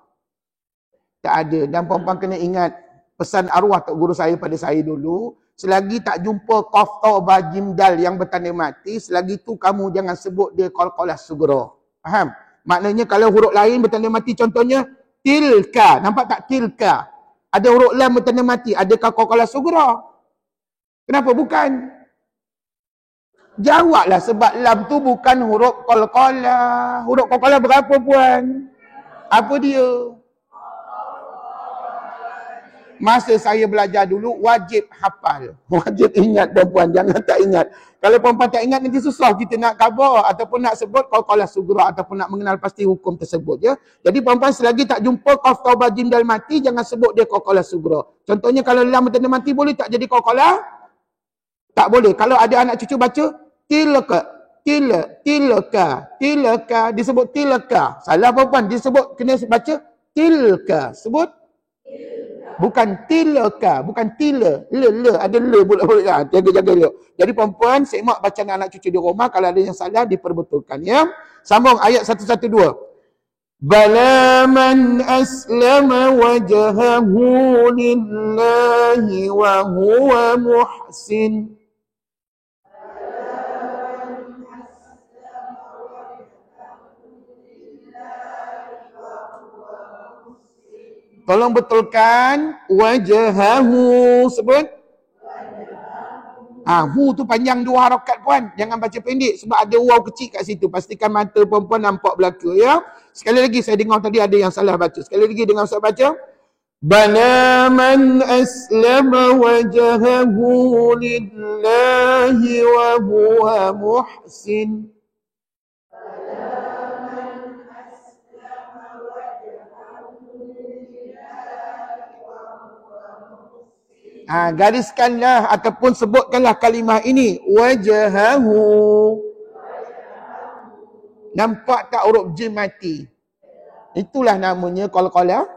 Tak ada. Dan puan-puan kena ingat pesan arwah tok guru saya pada saya dulu, selagi tak jumpa qaf ta ba jim dal yang bertanda mati, selagi tu kamu jangan sebut dia qalqalah sugra. Faham? Maknanya kalau huruf lain bertanda mati, contohnya tilka, nampak tak tilka? Ada huruf lam bertanda mati, adakah qalqalah sugra? Kenapa bukan? Jawablah, sebab lam tu bukan huruf qalqalah. Huruf qalqalah berapa puan? Apa dia? Masa saya belajar dulu, wajib hafal. Wajib ingat puan-puan, jangan tak ingat. Kalau puan-puan tak ingat, nanti susah kita nak khabar ataupun nak sebut qalqalah sugra ataupun nak mengenal pasti hukum tersebut ya. Jadi puan-puan selagi tak jumpa qaf ta ba jim dal mati, jangan sebut dia qalqalah sugra. Contohnya kalau lam bertanda mati, boleh tak jadi qalqalah? Tak boleh. Kalau ada anak cucu baca tilka, tilka, disebut tilka. Salah puan-puan, disebut kena baca tilka. Sebut bukan tilka, bukan tila. Le, ada le pula. Jaga-jaga dia. Jadi puan-puan, semak bacaan anak cucu di rumah, kalau ada yang salah diperbetulkan ya. Sambung ayat 112. Bala man aslama wajhahu lillahi wa huwa muhsin. Tolong betulkan wajahahu, sebut. Hu tu panjang dua harakat puan. Jangan baca pendek sebab ada waw kecil kat situ. Pastikan mata perempuan nampak belaka ya. Sekali lagi saya dengar tadi ada yang salah baca. Sekali lagi dengar Ustaz baca. Bala man aslama wajahahu lillahi wa huwa muhsin. Gariskanlah ataupun sebutkanlah kalimah ini. Wajahahu. Nampak tak huruf jim mati? Itulah namanya qalqalah.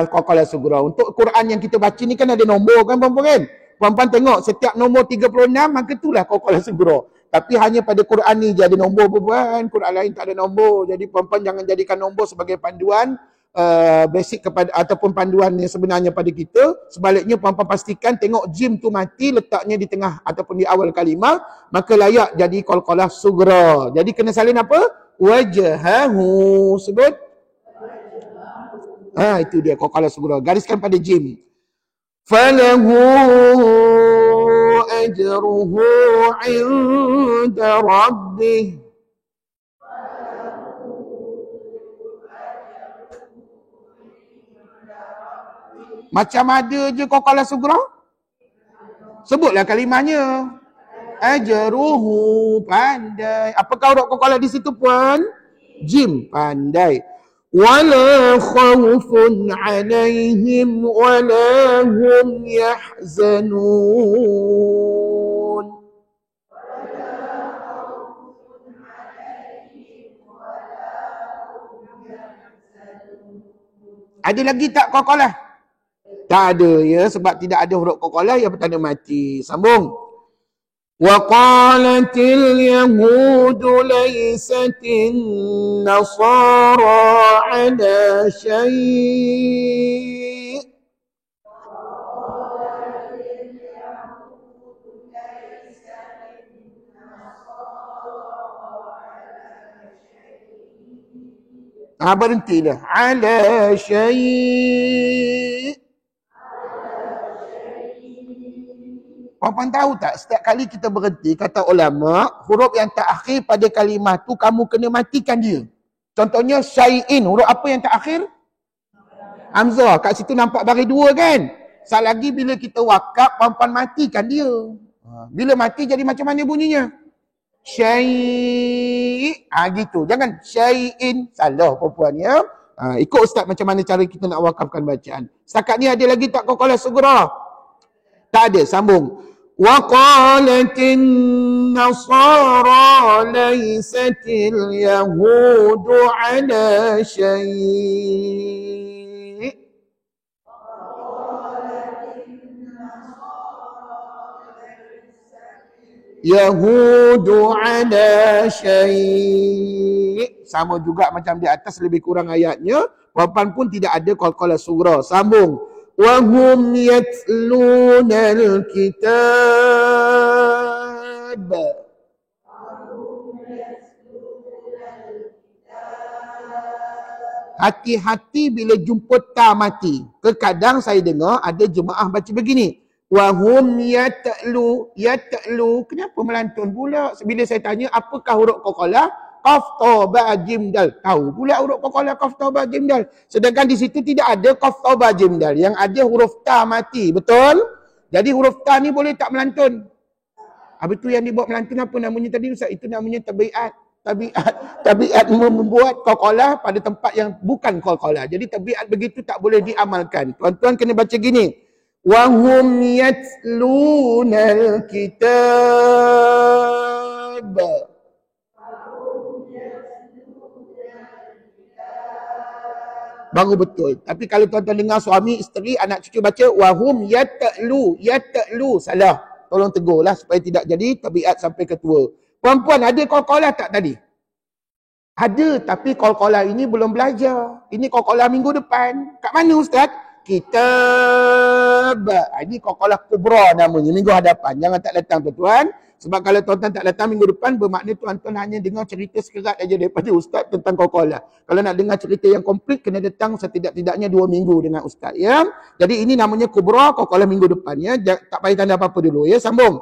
Qalqalah sugra. Untuk Quran yang kita baca ni kan ada nombor kan puan-puan kan? Puan-puan tengok setiap nombor 36, maka itulah qalqalah sugra. Tapi hanya pada Quran ni je ada nombor puan. Quran lain tak ada nombor. Jadi puan-puan jangan jadikan nombor sebagai panduan basic kepada ataupun panduan yang sebenarnya pada kita. Sebaliknya puan-puan pastikan tengok jim tu mati letaknya di tengah ataupun di awal kalimah, maka layak jadi qalqalah sughra. Jadi kena salin apa? Wajhahu. Sebut. Itu dia qalqalah sughra. Gariskan pada jim. Falahu ajruhu 'inda rabbih. Macam ada je qalqalah sughra? Sebutlah kalimahnya. Ajruhu, pandai. Apakah huruf qalqalah di situ puan? Jim, pandai. Wala khawfun 'alaihim wala hum yahzanun. Ada lagi tak qalqalah? Tak ada ya, sebab tidak ada huruf qalqalah yang bertanda mati. Sambung. وقالت اليهود ليست النصارى على شيء berhentilah على شيء. Puan-puan tahu tak, setiap kali kita berhenti, kata ulama, huruf yang terakhir pada kalimah tu kamu kena matikan dia. Contohnya syai'in, huruf apa yang terakhir? Hamzah. Kat situ nampak baris dua kan? Sekali lagi bila kita wakaf, puan-puan matikan dia. Bila mati jadi macam mana bunyinya? Syai'. Gitu. Jangan syai'in. Salah puan-puan ya. Ikut ustaz macam mana cara kita nak wakafkan bacaan. Setakat ni ada lagi tak qalqalah sughra? Tak ada. Sambung. وقالت النصارى ليست اليهود على شيء. يهود على شيء. Sama juga macam di atas, lebih kurang ayatnya. Puan-puan pun tidak ada qalqalah sughra. Sambung. وَهُمْ يَتْلُونَ الْكِتَابَ. Hati-hati bila jumpa ta mati. Terkadang saya dengar ada jemaah baca begini. وَهُمْ يَتْلُو. Kenapa melantun pula? Bila saya tanya apakah huruf qalqalah? Qaf, ta, ba, jim, dal. Tahu pula huruf qalqalah qaf, ta, ba, jim, dal. Sedangkan di situ tidak ada qaf, ta, ba, jim, dal. Yang ada huruf ta mati. Betul? Jadi huruf ta ni boleh tak melantun? Betul yang dibuat melantun apa namanya tadi Ustaz? Itu namanya tabiat. Tabiat membuat qalqalah pada tempat yang bukan qalqalah. Jadi tabiat begitu tak boleh diamalkan. Tuan-tuan kena baca gini. Wa hum yatlunal kitab. Baru betul. Tapi kalau tuan-tuan dengar suami, isteri, anak cucu baca wahum yatlu, salah. Tolong tegurlah supaya tidak jadi tabiat sampai ketua. Puan-puan ada qalqalah tak tadi? Ada, tapi qalqalah ini belum belajar. Ini qalqalah minggu depan. Kat mana ustaz? Kitab. Ini qalqalah kubra namanya, minggu hadapan. Jangan tak datang tuan-tuan. Sebab kalau tuan-tuan tak datang minggu depan, bermakna tuan-tuan hanya dengar cerita sekerat aja daripada ustaz tentang qalqalah. Kalau nak dengar cerita yang komplit, kena datang setidak-tidaknya 2 minggu dengan ustaz. Ya? Jadi ini namanya kubra, qalqalah minggu depan. Ya? Tak payah tanda apa-apa dulu. Ya? Sambung.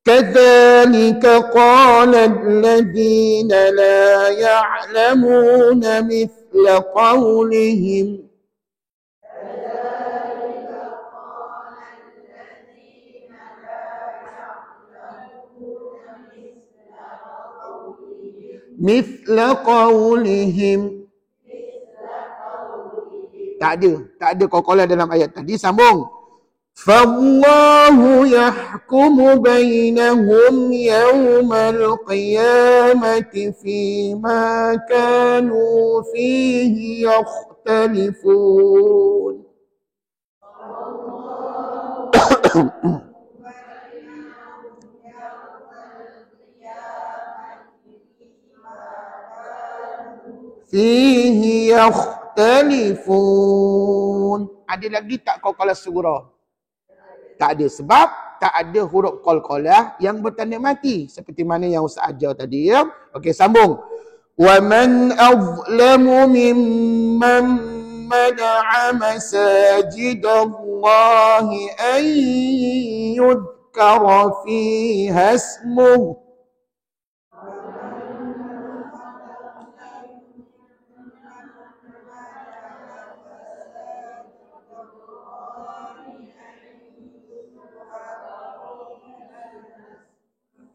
كَذَلِكَ قَالَ الَّذِينَ لَا يَعْلَمُونَ مِثْلَ قَوْلِهِمْ. مثل قولهم. Tak ada qalqalah dalam ayat tadi. Sambung. فَاللَّهُ يَحْكُمُ بَيْنَهُمْ يَوْمَ الْقِيَامَةِ فِيمَا كَانُوا فِيهِ يَخْتَلِفُونَ. fihi yakhtalifun. Ada lagi tak qalqalah sughra? Tak ada, sebab tak ada huruf qalqalah yang bertanda mati seperti mana yang Ustaz ajar tadi ya. Okey, sambung. Wa man azlamu mimman mana'a masajidallahi an yudhkara fiha ismuhu.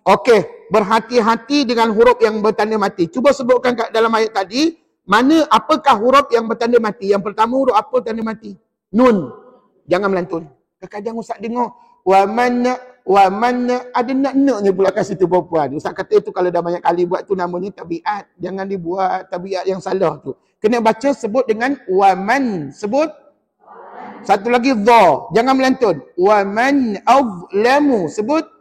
Okey, berhati-hati dengan huruf yang bertanda mati. Cuba sebutkan kat dalam ayat tadi, apakah huruf yang bertanda mati? Yang pertama huruf apa tanda mati? Nun. Jangan melantun. Kadang-kadang Ustaz dengar, wa man, ada nak-naknya pula kat situ perempuan. Ustaz kata itu kalau dah banyak kali buat tu namanya tabiat. Jangan dibuat tabiat yang salah tu. Kena baca sebut dengan wa man. Sebut. Satu lagi dha. Jangan melantun. Wa man azlamu. Sebut.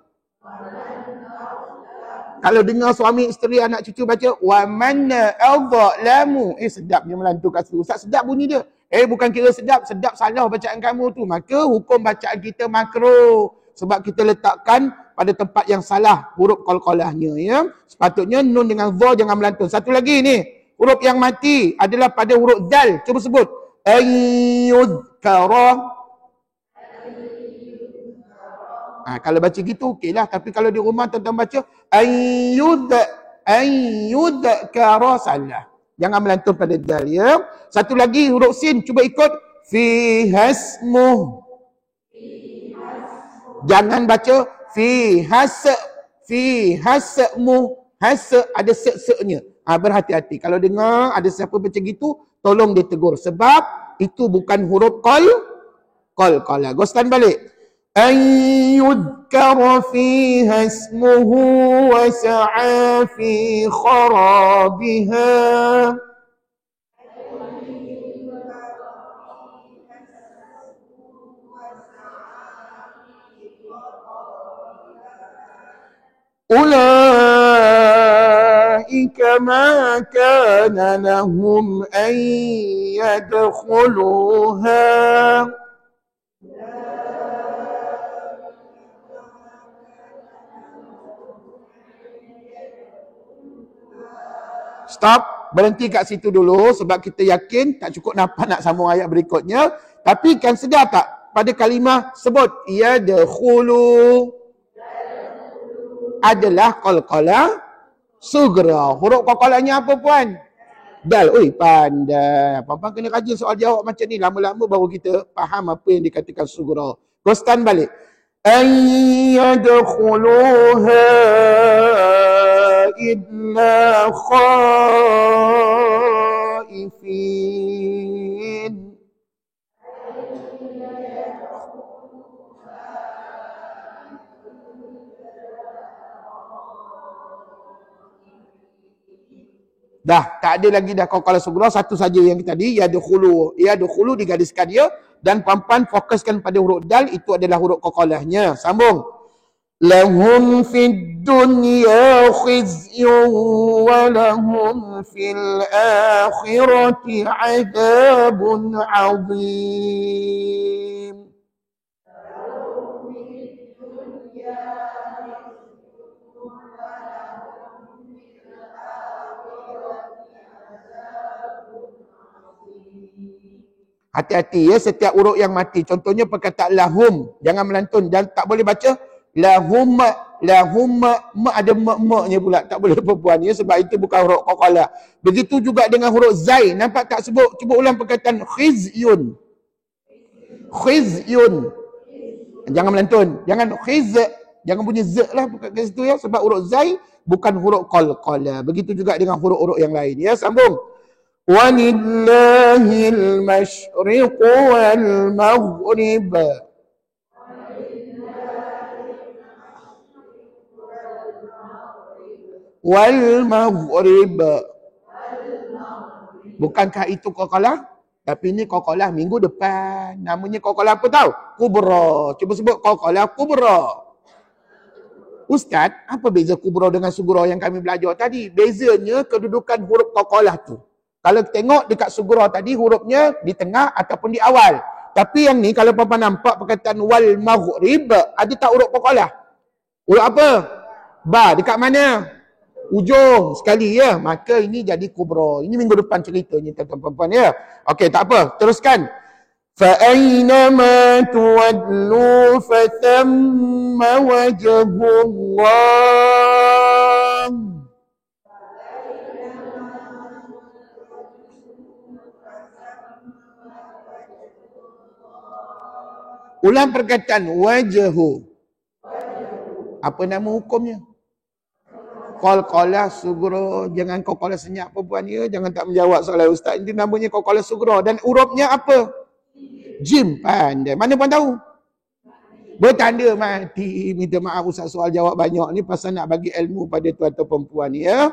Kalau dengar suami isteri anak cucu baca wa man azlamu, sedapnya melantu kat situ. Ustaz sedap bunyi dia. Bukan kira sedap, sedap salah bacaan kamu tu. Maka hukum bacaan kita makruh sebab kita letakkan pada tempat yang salah huruf qalqalahnya ya. Sepatutnya nun dengan dha jangan melantun. Satu lagi ni, huruf yang mati adalah pada huruf dal. Cuba sebut. Ayyudhkara. Kalau baca gitu okeylah, tapi kalau di rumah tuan-tuan baca ayyudhkara salah. Jangan melantun pada dal ya. Satu lagi huruf sin, cuba ikut fi hasmuh. Jangan baca fi hasmu. Has ada se-se-nya. Berhati-hati. Kalau dengar ada siapa baca gitu, tolong dia tegur sebab itu bukan huruf qalqalah. Ghostan balik. أن يذكر فيها اسمه وسعى في خرابها. أولئك ما كان لهم أن يدخلوها. Stop, berhenti kat situ dulu sebab kita yakin tak cukup nak sambung ayat berikutnya. Tapi kan sedar tak pada kalimah sebut yadkhulu adalah qalqalah sughra. Huruf qalqalahnya apa puan? Dal. Oi, pandai. Puan kena rajin soal jawab macam ni. Lama-lama baru kita faham apa yang dikatakan sughra. Ghostan balik. Ayyadkhuluha إِلَّا خَائِفِينَ. Dah, tak ada lagi dah qalqalah sughra, satu saja yang tadi yadkhulu digariskan dia dan puan-puan fokuskan pada huruf dal, itu adalah huruf qalqalahnya. Sambung. Lahum fid dunya khizyun wa lahum fil akhirati 'adzabun 'adzim. Hati-hati ya setiap huruf yang mati. Contohnya perkataan lahum, jangan melantun dan tak boleh baca lahum, ada mak-maknya pula, tak boleh perempuan ya sebab itu bukan huruf qalqalah. Begitu juga dengan huruf zai, nampak tak sebut? Cuba ulang perkataan khizyun. Jangan melantun, jangan jangan bunyi z lah kat situ ya sebab huruf zai bukan huruf qalqalah. Begitu juga dengan huruf-huruf yang lain ya. Sambung. Walillahil masyriq wal maghrib. Wal maghrib. Bukankah itu qalqalah? Tapi ini qalqalah minggu depan. Namanya qalqalah apa tahu? Kubra. Cuba sebut qalqalah kubra. Ustaz, apa beza kubra dengan sughra yang kami belajar tadi? Bezanya kedudukan huruf qalqalah tu. Kalau tengok dekat sugra tadi hurufnya di tengah ataupun di awal. Tapi yang ni kalau puan nampak perkataan wal maghrib, ada tak huruf qalqalah? Huruf apa? Ba, dekat mana? Ujung sekali ya. Maka ini jadi kubra. Ini minggu depan ceritanya tuan-tuan puan ya. Okey, tak apa. Teruskan. Fa aynama tuwallu fa thamma wajhullah. Ulang perkataan wajhu. Apa nama hukumnya? Qalqalah sugra. Jangan qalqalah senyap perempuan ya. Jangan tak menjawab soalan ustaz. Ini namanya qalqalah sugra. Dan hurufnya apa? Jim. Pandai. Mana puan tahu? Bertanda mati. Minta maaf ustaz soal jawab banyak ni pasal nak bagi ilmu pada tuan-tuan perempuan ya.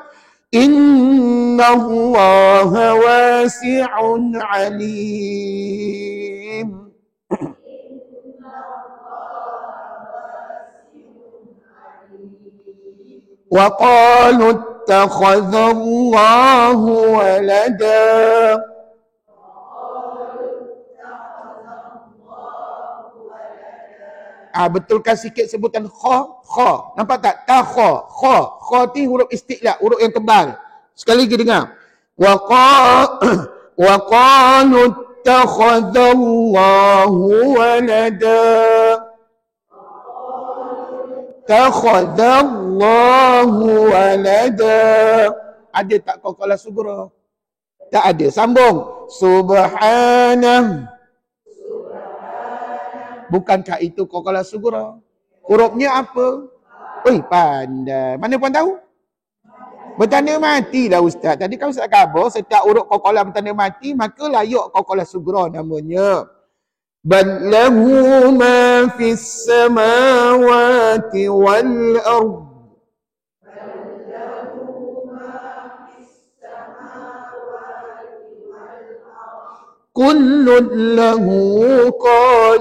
Inna Allaha wasi'un alim. وقالوا اتخذ الله ولدا betulkan sikit sebutan kha. Nampak tak? Ta kha. Kha ni huruf isti'la, huruf yang tebal. Sekali lagi dengar. Wa qalu ittakhadha Allahu walada. Takhadha Allahu walada. Ada tak qalqalah sugra? Tak ada. Sambung. Subhanah. Bukankah itu qalqalah sugra? Hurufnya apa? Oi, pandai. Mana puan tahu? Bertanda mati lah ustaz. Tadi kan ustaz khabar setiap huruf qalqalah bertanda mati maka layak qalqalah sugra namanya. بل له ما في السماوات والأرض كل له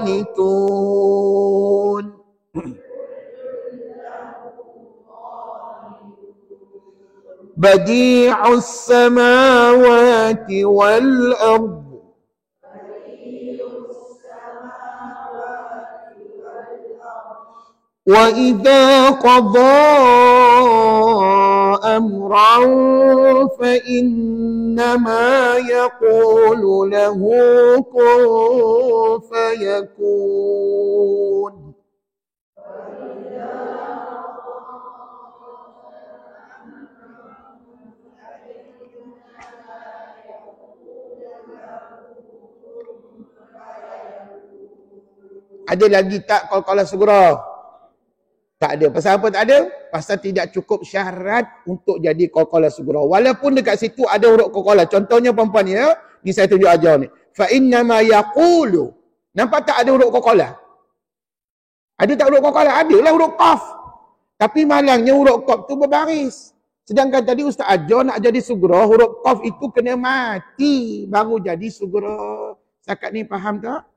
قانتون بديع السماوات والأرض وَإِذَا قَضَى أَمْرًا فَإِنَّمَا يَقُولُ لَهُ كُن فَيَكُونُ. Ada lagi tak qalqalah sugra? Tak ada. Pasal apa tak ada? Pasal tidak cukup syarat untuk jadi qalqalah sugra. Walaupun dekat situ ada huruf qalqalah. Contohnya perempuan ya, ni saya tunjuk ajar ni. Fa inna ma yaqulu. Nampak tak ada huruf qalqalah? Ada tak huruf qalqalah? Adalah huruf qaf. Tapi malangnya huruf qaf tu berbaris. Sedangkan tadi ustaz ajar nak jadi sugra, huruf qaf itu kena mati baru jadi sugra. Setakat ni faham tak?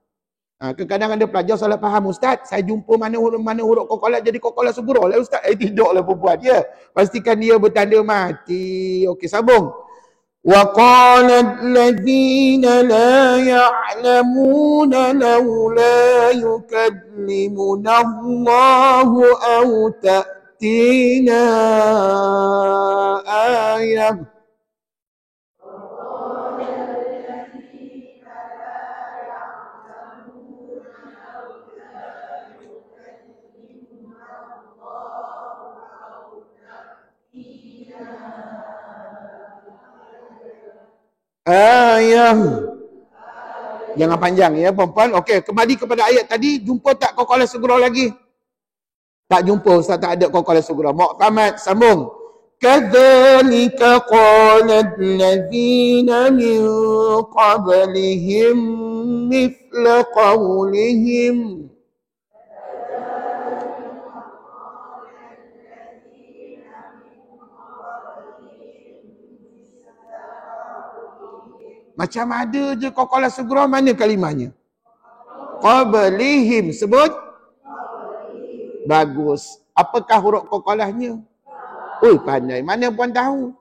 Kadang-kadang ada pelajar salah faham, ustaz, saya jumpa mana huruf qalqalah jadi qalqalah sugra lah ustaz. Tidaklah perempuan dia. Pastikan dia bertanda mati. Okey, sambung. Wa qala alladhina la ya'lamuna laula yukallimuna Allahu aw ta'tina ayah. Ayah. Jangan panjang ya perempuan. Okey, kembali kepada ayat tadi. Jumpa tak qalqalah sugra lagi? Tak jumpa ustaz, tak ada qalqalah sugra. Muqtamad, sambung. Kadzalika qala allazina min qablihim mithla qawlihim. Macam ada je qalqalah sugra, mana kalimahnya? Qablihim. Sebut? Bagus. Apakah huruf qalqalahnya? Oi, pandai. Mana puan tahu?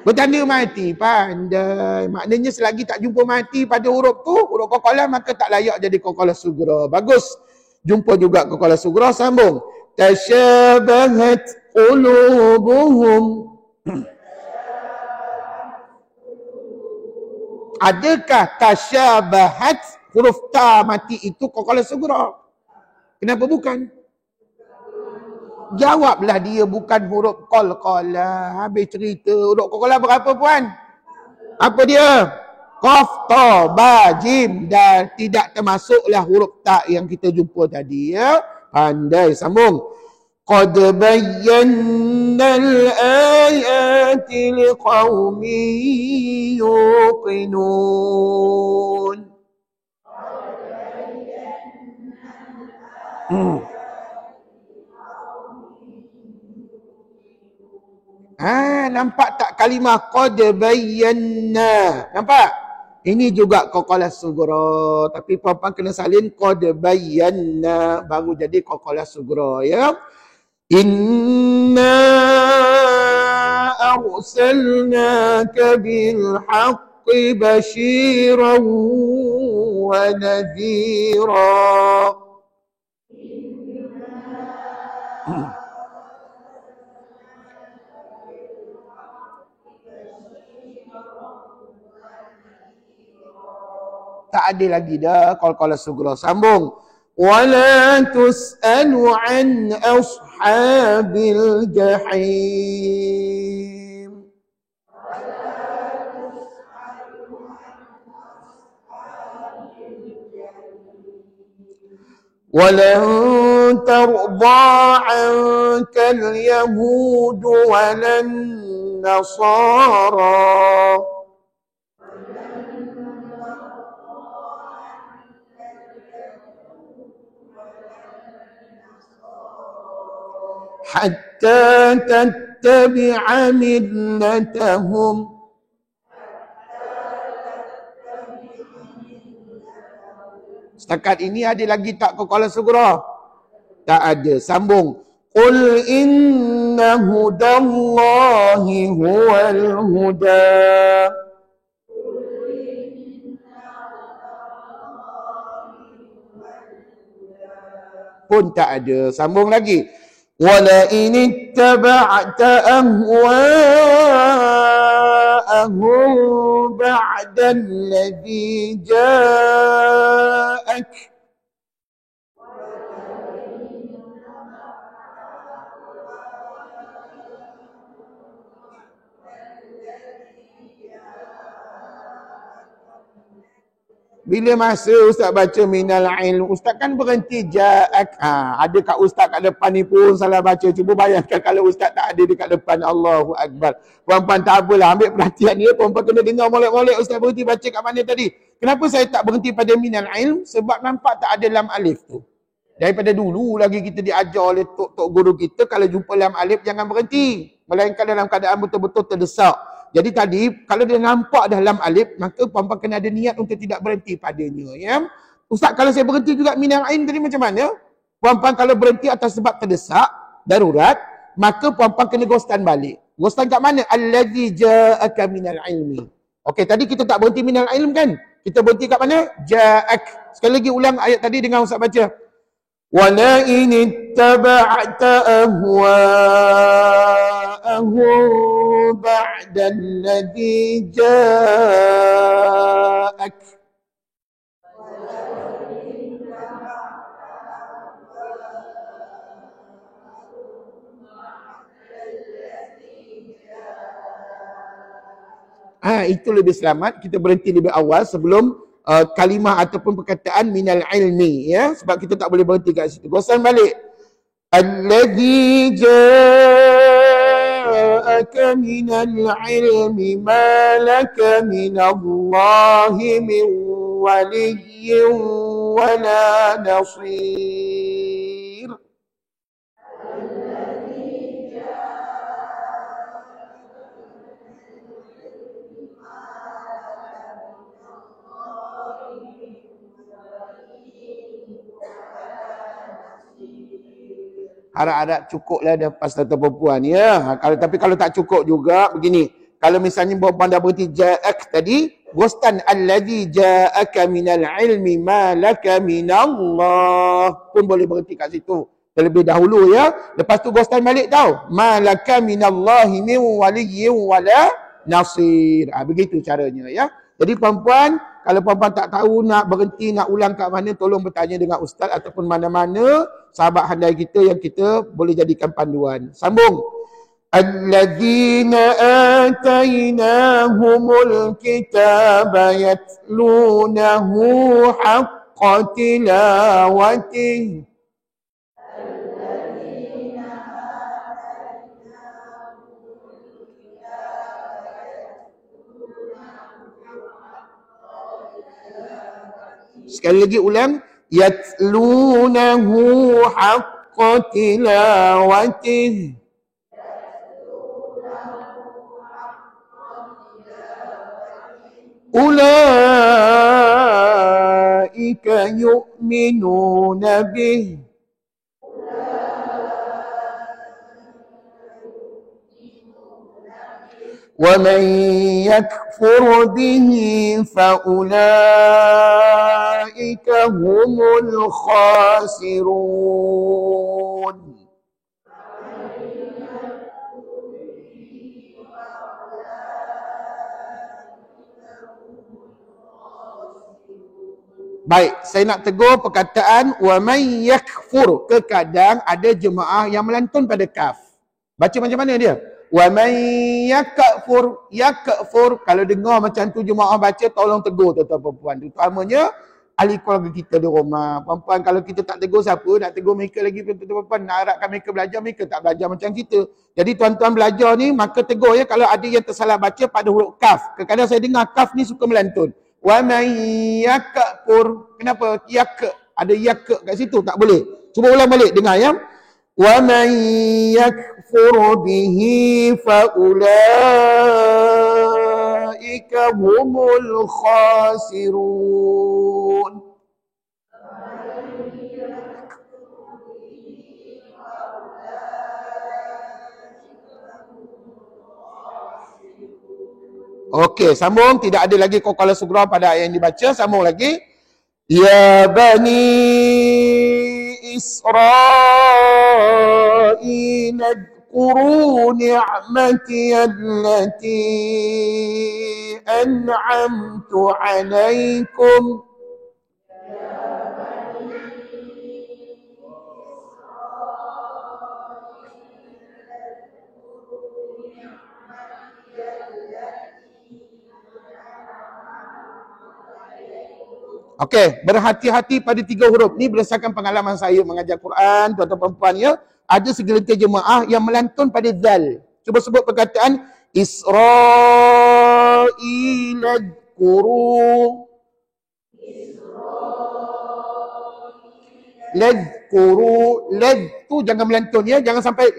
Bertanda mati, pandai. Maknanya selagi tak jumpa mati pada huruf tu, huruf qalqalah, maka tak layak jadi qalqalah sughra. Bagus. Jumpa juga qalqalah sughra, sambung. Tasyabahat qulubuhum. Adakah tasyabahat huruf ta mati itu qalqalah sughra? Kenapa bukan? Jawablah dia bukan huruf qalqalah. Habis cerita. Huruf qalqalah berapa puan? Apa dia? Qaf, ta, ba, jim, dal. Tidak termasuklah huruf ta yang kita jumpa tadi ya. Pandai, sambung. Qad bayyana al-ayati liqaumin yuqinun. Nampak tak kalimah qad bayyana? Nampak? Ini juga qalqalah sughra, tapi puan-puan kena salin qad bayyana baru jadi qalqalah sughra ya. Inna arsalnaka bil haqqi basyiran wa nadhira. Tak ada lagi dah qalqalah sughra. Sambung. Wala tus'alu an ashabil jahim. ولن ترضى عنك اليهود ولا النصارى حتى تتبع ملتهم. Setakat ini ada lagi tak qalqalah sughra? Tak ada. Sambung. Qul inna hudallahi huwal huda. Pun tak ada. Sambung lagi. Wala in ittaba'ta ahwa'ahum ba'da alladhi ja'ak. Bila masa Ustaz baca minal ilm, Ustaz kan berhenti ja'ak. Ada kat Ustaz kat depan ni pun salah baca. Cuba bayangkan kalau Ustaz tak ada dekat depan. Allahu Akbar. Puan-puan tak apalah, ambil perhatian ni. Puan-puan kena dengar molek-molek Ustaz berhenti baca kat mana tadi. Kenapa saya tak berhenti pada minal ilm? Sebab nampak tak ada lam alif tu. Daripada dulu lagi kita diajar oleh tok-tok guru kita, kalau jumpa lam alif jangan berhenti. Melainkan dalam keadaan betul-betul terdesak. Jadi tadi, kalau dia nampak dah lam alif, maka puan-puan kena ada niat untuk tidak berhenti padanya. Ya? Ustaz, kalau saya berhenti juga minal ilm tadi macam mana? Puan-puan kalau berhenti atas sebab terdesak, darurat, maka puan-puan kena ghostan balik. Ghostan kat mana? Allazi ja'aka minal ilmi. Okey, tadi kita tak berhenti minal ilm kan? Kita berhenti kat mana? Ja'ak. Sekali lagi ulang ayat tadi dengan Ustaz baca. Wala in ittaba'ta ahwa'ahum ba'da alladhi ja'ak. Itu lebih selamat. Kita berhenti lebih awal sebelum kalimah ataupun perkataan minal ilmi, ya, sebab kita tak boleh berhenti kat situ. Gosan balik. Alladhi ja'aka minal ilmi ma laka minallahi min waliyyin wala nasir. Harap-harap cukuplah dah pas tata perempuan ya. Tapi kalau tak cukup juga begini. Kalau misalnya perempuan dah berhenti ja'ak tadi, ghostan alladhi ja'aka minal ilmi ma laka minallah pun boleh berhenti kat situ terlebih dahulu ya. Lepas tu ghostan balik tau. Ma laka minallahi min waliyyin wala nasir. Begitu caranya ya. Jadi perempuan, kalau perempuan tak tahu nak berhenti, nak ulang kat mana, tolong bertanya dengan ustaz ataupun mana-mana sahabat handai kita yang kita boleh jadikan panduan. Sambung. الذين آتيناهم الكتاب يتلونه حق تلاوته sekali lagi ulang yatlunahu haqqa tilawatih ulaika yu'minuna bih wa man yakfur bihi fa ulaika humul khasirun. Baik, saya nak tegur perkataan wa may yakfur. Terkadang ada jemaah yang melantun pada kaf. Baca macam mana dia? Wa may yakfur, yakfur. Kalau dengar macam tu jemaah baca, tolong tegur tuan-tuan perempuan. Terutamanya ahli keluarga kita di rumah. Perempuan kalau kita tak tegur siapa, nak tegur mereka lagi tuan-tuan perempuan. Nak harapkan mereka belajar, mereka tak belajar macam kita. Jadi tuan-tuan belajar ni, maka tegur ya kalau ada yang tersalah baca pada huruf kaf. Kadang-kadang saya dengar kaf ni suka melantun. Wa may yakfur. Kenapa? Yak. Ada yak kat situ. Tak boleh. Cuba ulang balik. Dengar ya. Wa may yakfur bihi fa ulaika humul khasirun. Okey, sambung. Tidak ada lagi qaqalah sughra pada ayat yang dibaca. Sambung lagi. Ya bani Israil adhkuru ni'mati allati an'amtu alaikum. Okey, berhati-hati pada 3 huruf ni berdasarkan pengalaman saya mengajar Quran, tuan-tuan perempuan ya. Ada segelintir jemaah yang melantun pada zal. Cuba sebut perkataan Israil adhkuru. Ladhkuru. Lad tu jangan melantun ya, jangan sampai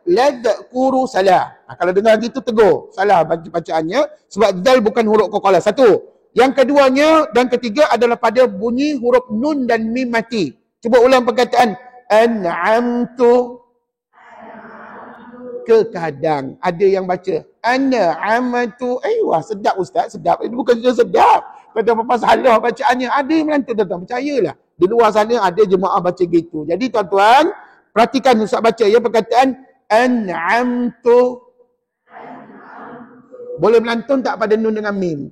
ladhkuru salah. Kalau dengar gitu tegur. Salah bacaannya sebab zal bukan huruf qaqalah. Satu. Yang keduanya dan ketiga adalah pada bunyi huruf nun dan mim mati. Cuba ulang perkataan an'amtu. Kadang ada yang baca an'amtu. Wah sedap ustaz, sedap. Itu bukan sedap. Kata apa salah bacaannya. Ada yang melantun tuan-tuan, percayalah. Di luar sana ada jemaah baca gitu. Jadi tuan-tuan, perhatikan ustaz baca ya perkataan an'amtu. Boleh melantun tak pada nun dengan mim?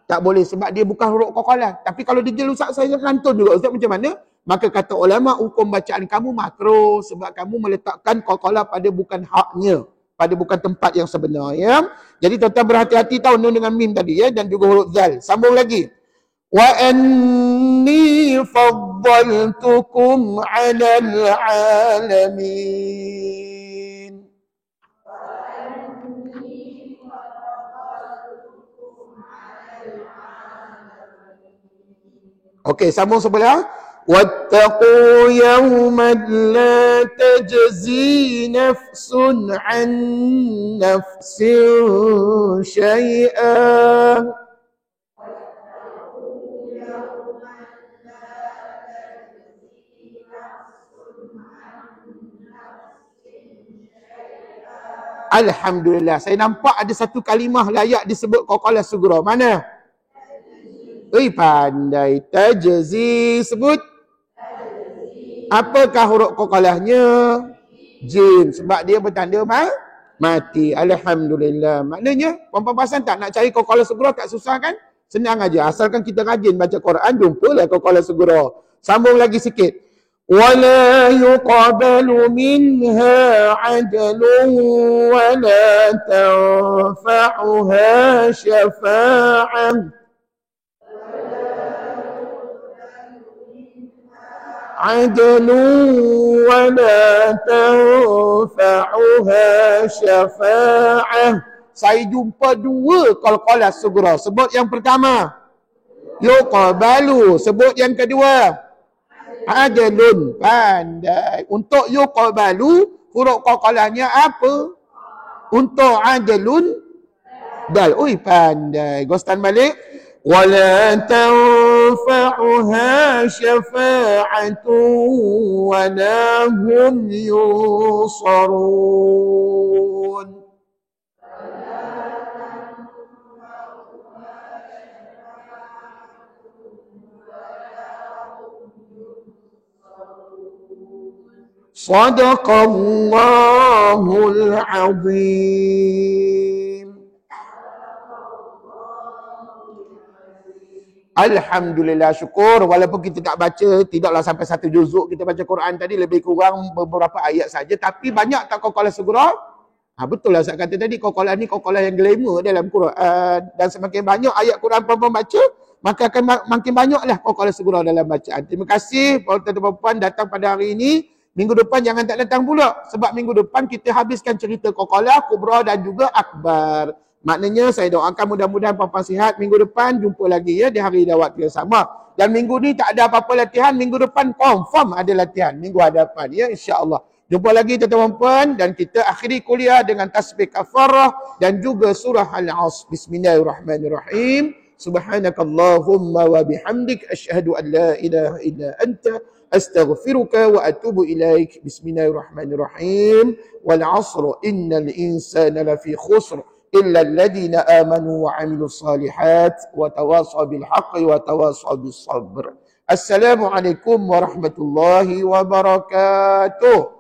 Tak boleh sebab dia bukan huruf qaqalah. Tapi kalau dia ustaz saya lantun juga. Ustaz macam mana? Maka kata ulama hukum bacaan kamu makruh sebab kamu meletakkan qaqalah pada bukan haknya, pada bukan tempat yang sebenar ya. Jadi tuan-tuan berhati-hati tahu nun dengan mim tadi ya dan juga huruf zal. Sambung lagi. Wa anni faddaltukum 'alal 'alamin. Okey, sambung sebelah. Wattaqu yawman la tajzi nafsun 'an nafsin syai'an. Alhamdulillah. Saya nampak ada satu kalimah layak disebut qalqalah sughra. Mana? Pandai. Tajzi. Sebut. Apakah huruf qalqalahnya? Jim. Sebab dia bertanda mati. Alhamdulillah. Maknanya, puan-puan perasan tak nak cari qalqalah sughra tak susah kan? Senang aja. Asalkan kita rajin baca Quran, jumpalah qalqalah sughra. Sambung lagi sikit. وَلَا يُقْبَلُ مِنْهَا عَدْلٌ وَلَا تَنْفَعُهَا شَفَاعَةٌ عَدْلٌ وَلَا تَنْفَعُهَا شَفَاعَةٌ. Saya jumpa dua qalqalah sughra. Sebut yang pertama. Yuqbalu. Sebut yang kedua. Adlun. Pandai. Untuk yuqbalu, huruf qalqalahnya apa? Untuk adlun, dal. Pandai. Ghostan balik. Wala tanfa'uha syafa'atun wala hum yunsarun. Sadaqallahul azim. Alhamdulillah, syukur. Walaupun kita tak baca, tidaklah sampai satu juzuk kita baca Quran tadi, lebih kurang beberapa ayat saja. Tapi banyak tak qalqalah sughra? Betul lah Ustaz kata tadi, qalqalah ni qalqalah yang glamour dalam Quran. Dan semakin banyak ayat Quran puan-puan baca, maka akan makin banyaklah qalqalah sughra dalam bacaan. Terima kasih puan-puan datang pada hari ini. Minggu depan jangan tak datang pula. Sebab minggu depan kita habiskan cerita qalqalah, kubra dan juga akbar. Maknanya saya doakan mudah-mudahan puan-puan sihat. Minggu depan jumpa lagi ya di hari dan waktu yang sama. Dan minggu ni tak ada apa-apa latihan. Minggu depan confirm ada latihan. Minggu hadapan ya, insya-Allah. Jumpa lagi tuan-tuan puan dan kita akhiri kuliah dengan tasbih kafarah dan juga surah Al-Asr. Bismillahirrahmanirrahim. Subhanakallahumma wa bihamdik asyhadu an la ilaha illa anta astaghfiruka wa atubu ilaik. Bismillahirrahmanirrahim. Wal 'asr innal insana lafi khusr illa alladhina amanu wa 'amilus salihat wa tawasaw bil haqqi wa tawasaw bis sabr. Assalamualaikum warahmatullahi wabarakatuh.